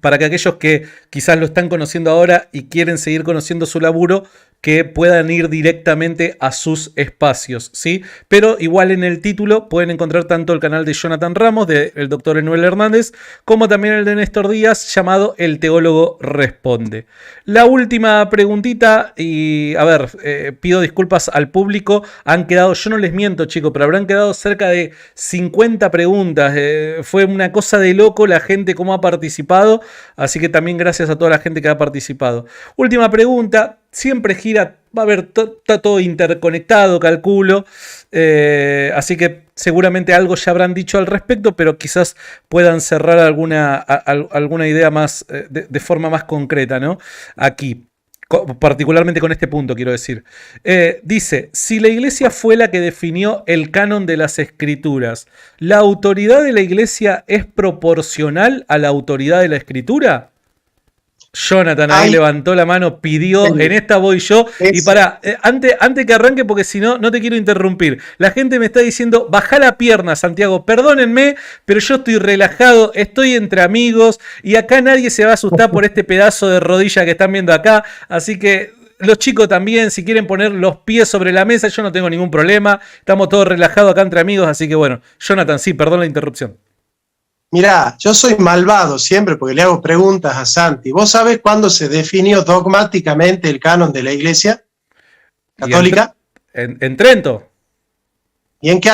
para que aquellos que quizás lo están conociendo ahora y quieren seguir conociendo su laburo, que puedan ir directamente a sus espacios, ¿sí? Pero igual en el título pueden encontrar tanto el canal de Jonathan Ramos, del doctor Emanuel Hernández, como también el de Néstor Díaz, llamado El Teólogo Responde. La última preguntita, y a ver, pido disculpas al público, han quedado, yo no les miento chicos, pero habrán quedado cerca de 50 preguntas, fue una cosa de loco la gente cómo ha participado, así que también gracias a toda la gente que ha participado. Última pregunta. Siempre gira, va a haber, está todo interconectado, calculo, así que seguramente algo ya habrán dicho al respecto, pero quizás puedan cerrar alguna idea más de forma más concreta, ¿no? Aquí, particularmente con este punto, quiero decir. Dice, si la iglesia fue la que definió el canon de las escrituras, ¿la autoridad de la iglesia es proporcional a la autoridad de la escritura? Jonathan ahí levantó la mano, pidió, en esta voy yo. Y pará, antes que arranque, porque si no, no te quiero interrumpir. La gente me está diciendo, bajá la pierna, Santiago, perdónenme, pero yo estoy relajado, estoy entre amigos y acá nadie se va a asustar por este pedazo de rodilla que están viendo acá. Así que los chicos también, si quieren poner los pies sobre la mesa, yo no tengo ningún problema. Estamos todos relajados acá entre amigos, así que bueno. Jonathan, sí, perdón la interrupción. Mirá, yo soy malvado siempre porque le hago preguntas a Santi. ¿Vos sabés cuándo se definió dogmáticamente el canon de la Iglesia Católica? En Trento. ¿Y en qué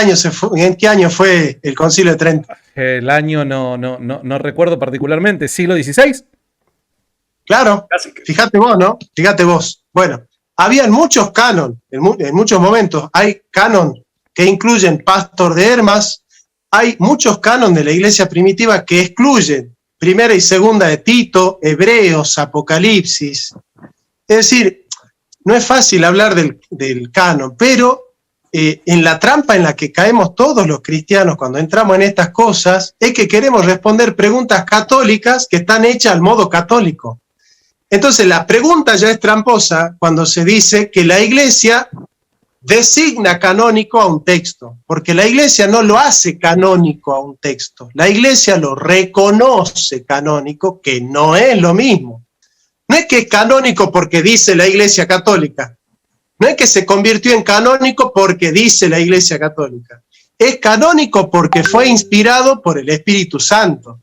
año fue el Concilio de Trento? El año no recuerdo particularmente. ¿Siglo XVI? Claro, fíjate vos, ¿no? Fíjate vos. Bueno, habían muchos canon, en muchos momentos hay canon que incluyen Pastor de Hermas. Hay muchos cánones de la iglesia primitiva que excluyen primera y segunda de Tito, Hebreos, Apocalipsis. Es decir, no es fácil hablar del canon, pero en la trampa en la que caemos todos los cristianos cuando entramos en estas cosas es que queremos responder preguntas católicas que están hechas al modo católico. Entonces la pregunta ya es tramposa cuando se dice que la iglesia designa canónico a un texto, porque la iglesia no lo hace canónico a un texto, la iglesia lo reconoce canónico, que no es lo mismo. No es que es canónico porque dice la iglesia católica, no es que se convirtió en canónico porque dice la iglesia católica, es canónico porque fue inspirado por el Espíritu Santo.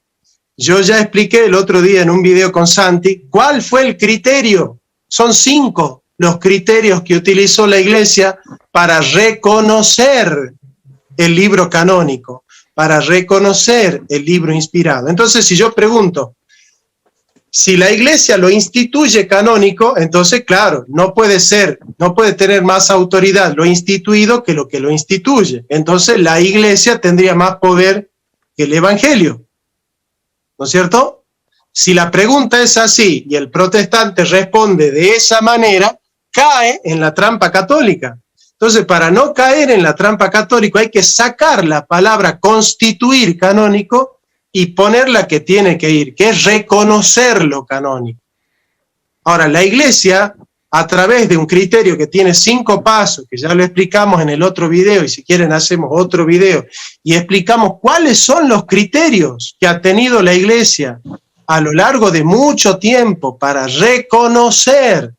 Yo ya expliqué el otro día en un video con Santi, ¿cuál fue el criterio? Son 5 los criterios que utilizó la iglesia para reconocer el libro canónico, para reconocer el libro inspirado. Entonces, si yo pregunto, si la iglesia lo instituye canónico, entonces, claro, no puede tener más autoridad lo instituido que lo instituye. Entonces, la iglesia tendría más poder que el evangelio, ¿no es cierto? Si la pregunta es así y el protestante responde de esa manera, cae en la trampa católica. Entonces, para no caer en la trampa católica hay que sacar la palabra constituir canónico y poner la que tiene que ir, que es reconocer lo canónico. Ahora, la iglesia, a través de un criterio que tiene 5 pasos, que ya lo explicamos en el otro video, y si quieren hacemos otro video, y explicamos cuáles son los criterios que ha tenido la iglesia a lo largo de mucho tiempo para reconocer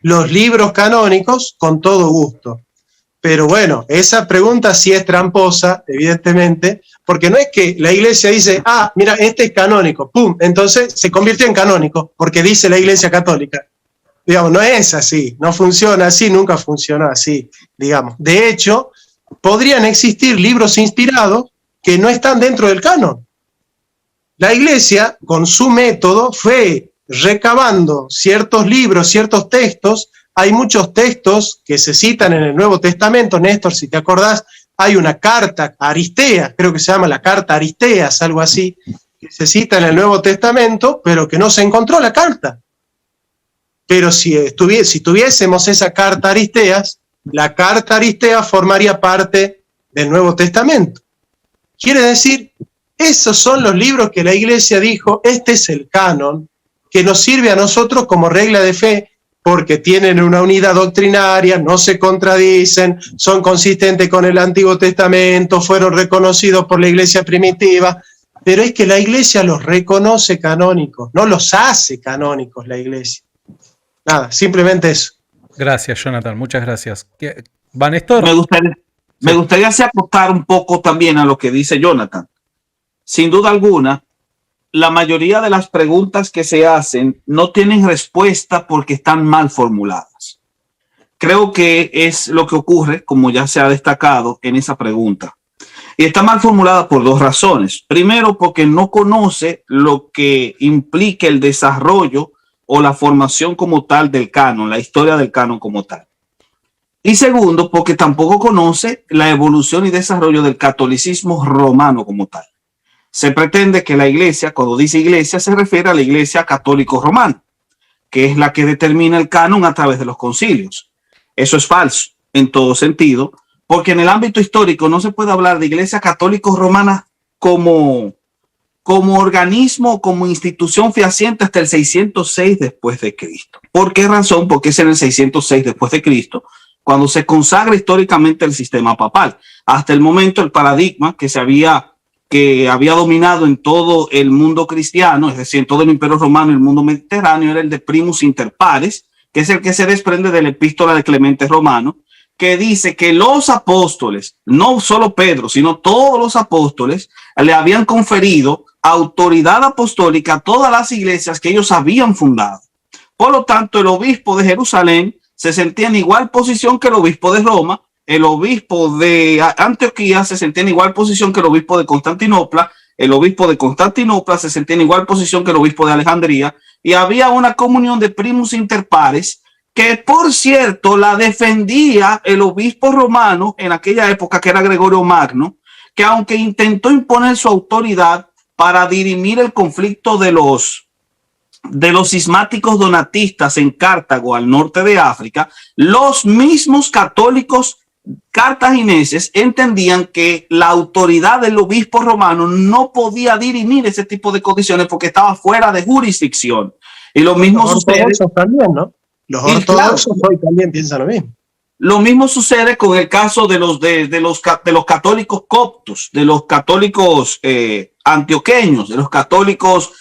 los libros canónicos, con todo gusto. Pero bueno, esa pregunta sí es tramposa, evidentemente, porque no es que la iglesia dice, ah, mira, este es canónico, pum, entonces se convirtió en canónico, porque dice la iglesia católica. Digamos, no es así, no funciona así, nunca funcionó así, digamos. De hecho, podrían existir libros inspirados que no están dentro del canon. La iglesia, con su método, fue recabando ciertos libros, ciertos textos. Hay muchos textos que se citan en el Nuevo Testamento. Néstor, si te acordás, hay una carta a Aristeas, creo que se llama la carta a Aristeas, algo así, que se cita en el Nuevo Testamento, pero que no se encontró la carta. Pero si tuviésemos esa carta a Aristeas, la carta a Aristeas formaría parte del Nuevo Testamento. Quiere decir, esos son los libros que la iglesia dijo, este es el canon, que nos sirve a nosotros como regla de fe, porque tienen una unidad doctrinaria, no se contradicen, son consistentes con el Antiguo Testamento, fueron reconocidos por la iglesia primitiva, pero es que la iglesia los reconoce canónicos, no los hace canónicos la iglesia. Nada, simplemente eso. Gracias, Jonathan, muchas gracias. ¿Va, Néstor? Me gustaría aportar un poco también a lo que dice Jonathan. Sin duda alguna, la mayoría de las preguntas que se hacen no tienen respuesta porque están mal formuladas. Creo que es lo que ocurre, como ya se ha destacado en esa pregunta. Y está mal formulada por dos razones. Primero, porque no conoce lo que implica el desarrollo o la formación como tal del canon, la historia del canon como tal. Y segundo, porque tampoco conoce la evolución y desarrollo del catolicismo romano como tal. Se pretende que la iglesia, cuando dice iglesia, se refiere a la iglesia católico-romana, que es la que determina el canon a través de los concilios. Eso es falso en todo sentido, porque en el ámbito histórico no se puede hablar de iglesia católico-romana como organismo, como institución fehaciente hasta el 606 después de Cristo. ¿Por qué razón? Porque es en el 606 después de Cristo cuando se consagra históricamente el sistema papal. Hasta el momento el paradigma que había dominado en todo el mundo cristiano, es decir, en todo el Imperio Romano y el mundo mediterráneo, era el de primus inter pares, que es el que se desprende de la epístola de Clemente Romano, que dice que los apóstoles, no solo Pedro, sino todos los apóstoles, le habían conferido autoridad apostólica a todas las iglesias que ellos habían fundado. Por lo tanto, el obispo de Jerusalén se sentía en igual posición que el obispo de Roma, el obispo de Antioquía se sentía en igual posición que el obispo de Constantinopla, el obispo de Constantinopla se sentía en igual posición que el obispo de Alejandría, y había una comunión de primus inter pares que, por cierto, la defendía el obispo romano en aquella época, que era Gregorio Magno, que aunque intentó imponer su autoridad para dirimir el conflicto de los cismáticos donatistas en Cartago, al norte de África, los mismos católicos cartagineses entendían que la autoridad del obispo romano no podía dirimir ese tipo de condiciones porque estaba fuera de jurisdicción. Y lo mismo sucede también, ¿no? Los ortodoxos hoy también piensan lo mismo. Lo mismo sucede con el caso de los católicos coptos, de los católicos antioqueños, de los católicos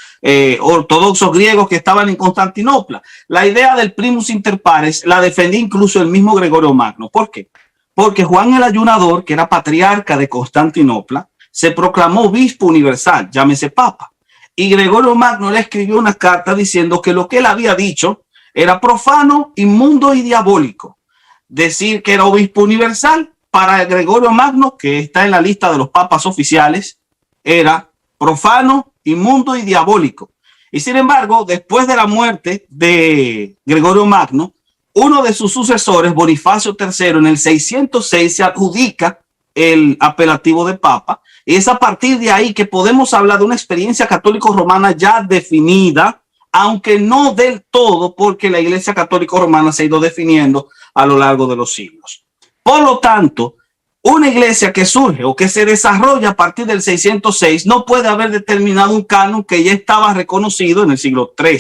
ortodoxos griegos que estaban en Constantinopla. La idea del primus inter pares la defendía incluso el mismo Gregorio Magno. ¿Por qué? Porque Juan el Ayunador, que era patriarca de Constantinopla, se proclamó obispo universal, llámese papa. Y Gregorio Magno le escribió una carta diciendo que lo que él había dicho era profano, inmundo y diabólico. Decir que era obispo universal para Gregorio Magno, que está en la lista de los papas oficiales, era profano, inmundo y diabólico. Y sin embargo, después de la muerte de Gregorio Magno, uno de sus sucesores, Bonifacio III, en el 606 se adjudica el apelativo de papa, y es a partir de ahí que podemos hablar de una experiencia católico-romana ya definida, aunque no del todo, porque la Iglesia Católico-Romana se ha ido definiendo a lo largo de los siglos. Por lo tanto, una iglesia que surge o que se desarrolla a partir del 606 no puede haber determinado un canon que ya estaba reconocido en el siglo III.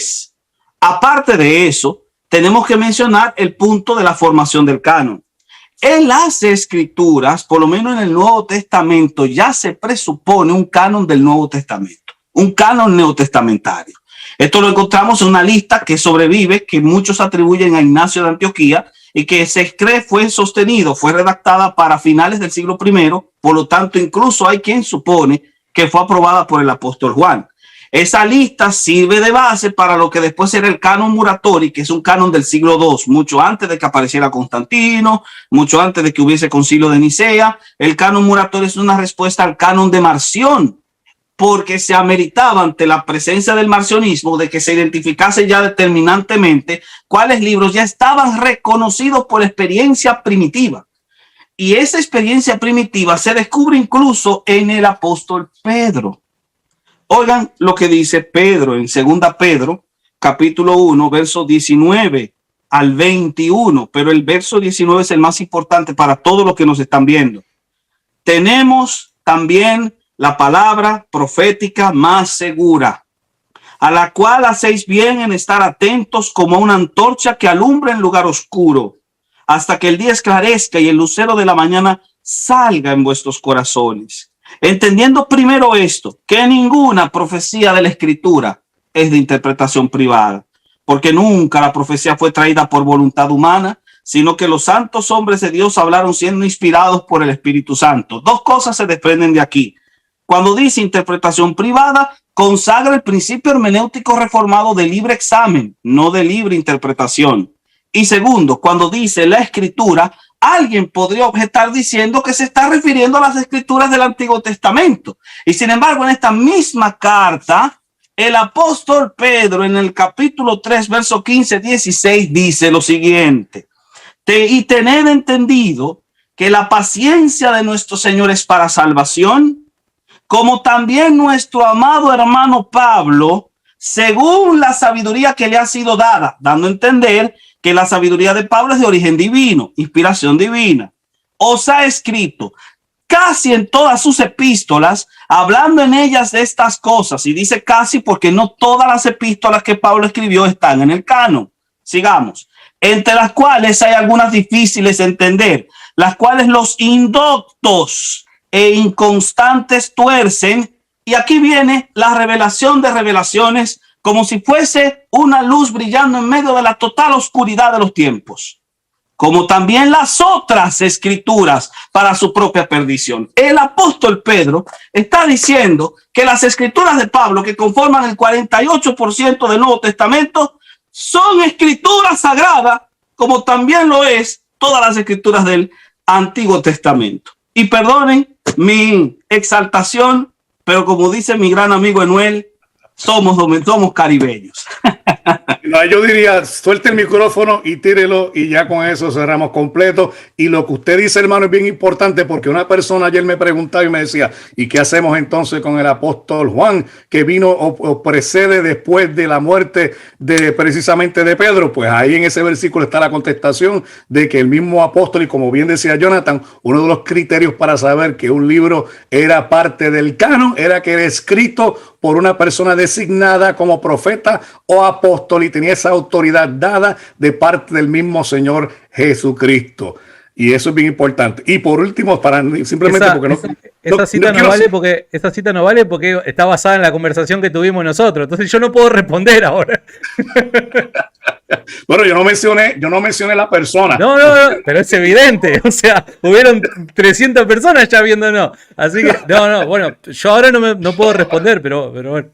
Aparte de eso, tenemos que mencionar el punto de la formación del canon. En las escrituras, por lo menos en el Nuevo Testamento, ya se presupone un canon del Nuevo Testamento, un canon neotestamentario. Esto lo encontramos en una lista que sobrevive, que muchos atribuyen a Ignacio de Antioquía, y que se cree fue redactada para finales del siglo I, por lo tanto incluso hay quien supone que fue aprobada por el apóstol Juan. Esa lista sirve de base para lo que después será el canon Muratori, que es un canon del siglo II, mucho antes de que apareciera Constantino, mucho antes de que hubiese concilio de Nicea. El canon Muratori es una respuesta al canon de Marción, porque se ameritaba ante la presencia del marcionismo de que se identificase ya determinantemente cuáles libros ya estaban reconocidos por experiencia primitiva. Y esa experiencia primitiva se descubre incluso en el apóstol Pedro. Oigan lo que dice Pedro en 2 Pedro, capítulo 1, verso 19 al 21, pero el verso 19 es el más importante para todos los que nos están viendo. Tenemos también la palabra profética más segura, a la cual hacéis bien en estar atentos como una antorcha que alumbra en lugar oscuro, hasta que el día esclarezca y el lucero de la mañana salga en vuestros corazones. Entendiendo primero esto, que ninguna profecía de la Escritura es de interpretación privada, porque nunca la profecía fue traída por voluntad humana, sino que los santos hombres de Dios hablaron siendo inspirados por el Espíritu Santo. Dos cosas se desprenden de aquí. Cuando dice interpretación privada, consagra el principio hermenéutico reformado de libre examen, no de libre interpretación. Y segundo, cuando dice la Escritura, alguien podría objetar diciendo que se está refiriendo a las Escrituras del Antiguo Testamento. Y sin embargo, en esta misma carta, el apóstol Pedro en el capítulo 3, verso 15-16 dice lo siguiente: y tened entendido que la paciencia de nuestro Señor es para salvación, como también nuestro amado hermano Pablo, según la sabiduría que le ha sido dada, dando a entender que la sabiduría de Pablo es de origen divino, inspiración divina, os ha escrito casi en todas sus epístolas, hablando en ellas de estas cosas. Y dice casi porque no todas las epístolas que Pablo escribió están en el canon. Sigamos. Entre las cuales hay algunas difíciles de entender, las cuales los indoctos e inconstantes tuercen. Y aquí viene la revelación de revelaciones, como si fuese una luz brillando en medio de la total oscuridad de los tiempos, como también las otras escrituras para su propia perdición. El apóstol Pedro está diciendo que las escrituras de Pablo, que conforman el 48% del Nuevo Testamento, son escrituras sagradas, como también lo es todas las escrituras del Antiguo Testamento. Y perdonen mi exaltación, pero como dice mi gran amigo Enuel, somos caribeños. No, yo diría, suelte el micrófono y tírelo, y ya con eso cerramos completo. Y lo que usted dice, hermano, es bien importante, porque una persona ayer me preguntaba y me decía, ¿y qué hacemos entonces con el apóstol Juan, que vino o precede después de la muerte de precisamente de Pedro? Pues ahí en ese versículo está la contestación de que el mismo apóstol, y como bien decía Jonathan, uno de los criterios para saber que un libro era parte del canon era que era escrito por una persona designada como profeta o apóstol, y tenía esa autoridad dada de parte del mismo Señor Jesucristo. Y eso es bien importante. Y por último, para simplemente esa cita no vale porque está basada en la conversación que tuvimos nosotros. Entonces yo no puedo responder ahora. Bueno, yo no mencioné la persona. No, pero es evidente. O sea, hubieron 300 personas ya viéndonos. Así que, bueno, yo ahora no puedo responder, pero bueno.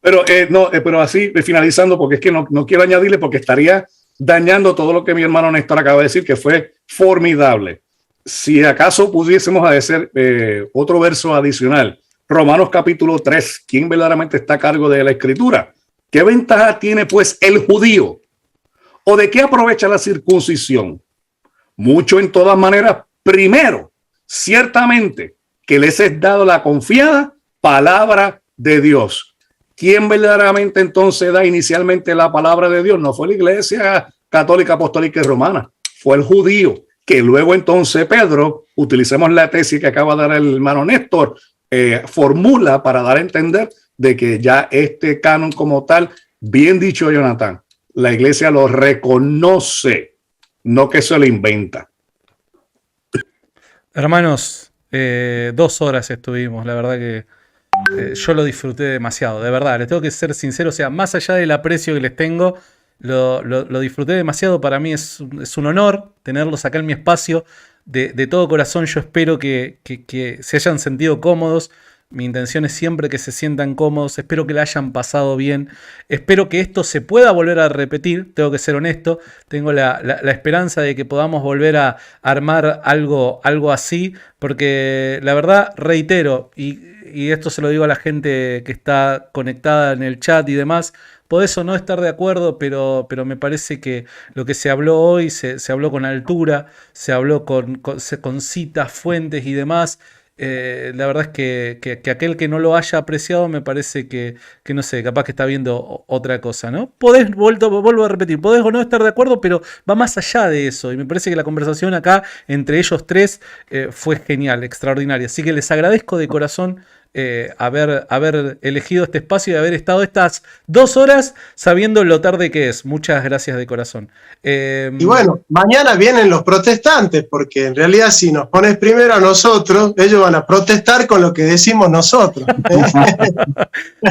Pero así, finalizando, porque es que no quiero añadirle, porque estaría dañando todo lo que mi hermano Néstor acaba de decir, que fue formidable. Si acaso pudiésemos hacer otro verso adicional, Romanos capítulo 3, ¿quién verdaderamente está a cargo de la escritura? ¿Qué ventaja tiene pues el judío? ¿O de qué aprovecha la circuncisión? Mucho en todas maneras. Primero, ciertamente que les es dado la confiada palabra de Dios. ¿Quién verdaderamente entonces da inicialmente la palabra de Dios? No fue la iglesia católica, apostólica y romana, fue el judío, que luego entonces Pedro, utilicemos la tesis que acaba de dar el hermano Néstor, formula para dar a entender de que ya este canon como tal, bien dicho Jonathan, la iglesia lo reconoce, no que se lo inventa. Hermanos, 2 horas estuvimos, la verdad que yo lo disfruté demasiado, de verdad, les tengo que ser sincero, o sea, más allá del aprecio que les tengo, lo disfruté demasiado. Para mí es un honor tenerlos acá en mi espacio. De todo corazón yo espero que se hayan sentido cómodos. Mi intención es siempre que se sientan cómodos. Espero que la hayan pasado bien. Espero que esto se pueda volver a repetir. Tengo que ser honesto. Tengo la esperanza de que podamos volver a armar algo así. Porque la verdad, reitero, y esto se lo digo a la gente que está conectada en el chat y demás, podés o no estar de acuerdo, pero me parece que lo que se habló hoy se habló con altura, se habló con citas, fuentes y demás. La verdad es que aquel que no lo haya apreciado me parece que no sé, capaz que está viendo otra cosa, ¿no? Vuelvo a repetir, podés o no estar de acuerdo, pero va más allá de eso. Y me parece que la conversación acá entre ellos tres fue genial, extraordinaria. Así que les agradezco de corazón haber elegido este espacio y haber estado estas 2 horas sabiendo lo tarde que es. Muchas gracias de corazón. Y bueno, mañana vienen los protestantes, porque en realidad si nos pones primero a nosotros, ellos van a protestar con lo que decimos nosotros.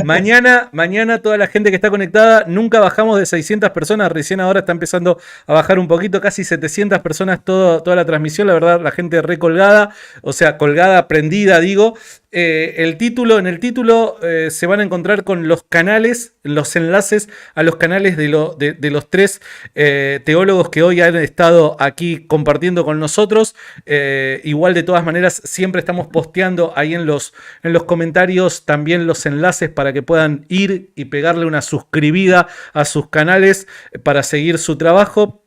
Mañana toda la gente que está conectada, nunca bajamos de 600 personas, recién ahora está empezando a bajar un poquito, casi 700 personas toda la transmisión, la verdad la gente recolgada, o sea, colgada, prendida, digo. En el título se van a encontrar con los canales, los enlaces a los canales de los 3 teólogos que hoy han estado aquí compartiendo con nosotros. Igual de todas maneras siempre estamos posteando ahí en los comentarios también los enlaces para que puedan ir y pegarle una suscribida a sus canales para seguir su trabajo.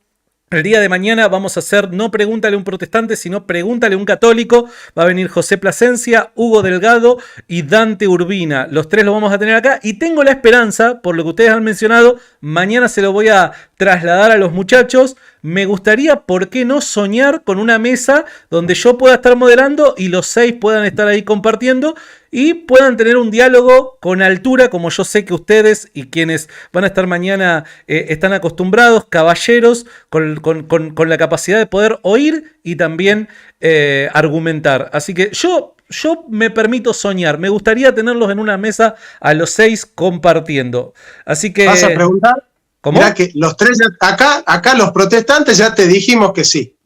El día de mañana vamos a hacer no pregúntale a un protestante, sino pregúntale a un católico. Va a venir José Plasencia, Hugo Delgado y Dante Urbina. Los 3 los vamos a tener acá y tengo la esperanza, por lo que ustedes han mencionado, mañana se lo voy a trasladar a los muchachos. Me gustaría, ¿por qué no soñar con una mesa donde yo pueda estar moderando y los 6 puedan estar ahí compartiendo y puedan tener un diálogo con altura, como yo sé que ustedes y quienes van a estar mañana están acostumbrados, caballeros, con la capacidad de poder oír y también argumentar. Así que yo me permito soñar. Me gustaría tenerlos en una mesa a los 6 compartiendo. Así que... ¿Vas a preguntar? ¿Cómo? Mirá que los 3, acá los protestantes ya te dijimos que sí.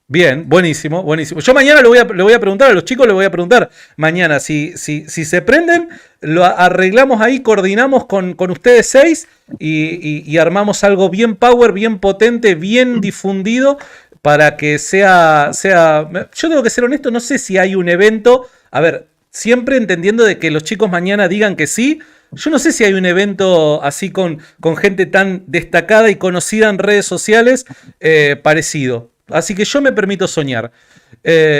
Bien, buenísimo. Yo mañana le voy a preguntar a los chicos, le voy a preguntar mañana si se prenden, lo arreglamos ahí, coordinamos con ustedes 6 y armamos algo bien power, bien potente, bien difundido para que sea... Yo tengo que ser honesto, no sé si hay un evento, a ver, siempre entendiendo de que los chicos mañana digan que sí. Yo no sé si hay un evento así con gente tan destacada y conocida en redes sociales parecido. Así que yo me permito soñar.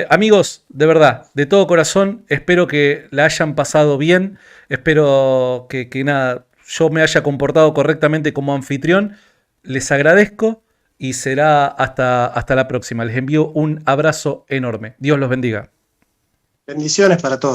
Amigos, de verdad, de todo corazón, espero que la hayan pasado bien. Espero que nada, yo me haya comportado correctamente como anfitrión. Les agradezco y será hasta la próxima. Les envío un abrazo enorme. Dios los bendiga. Bendiciones para todos.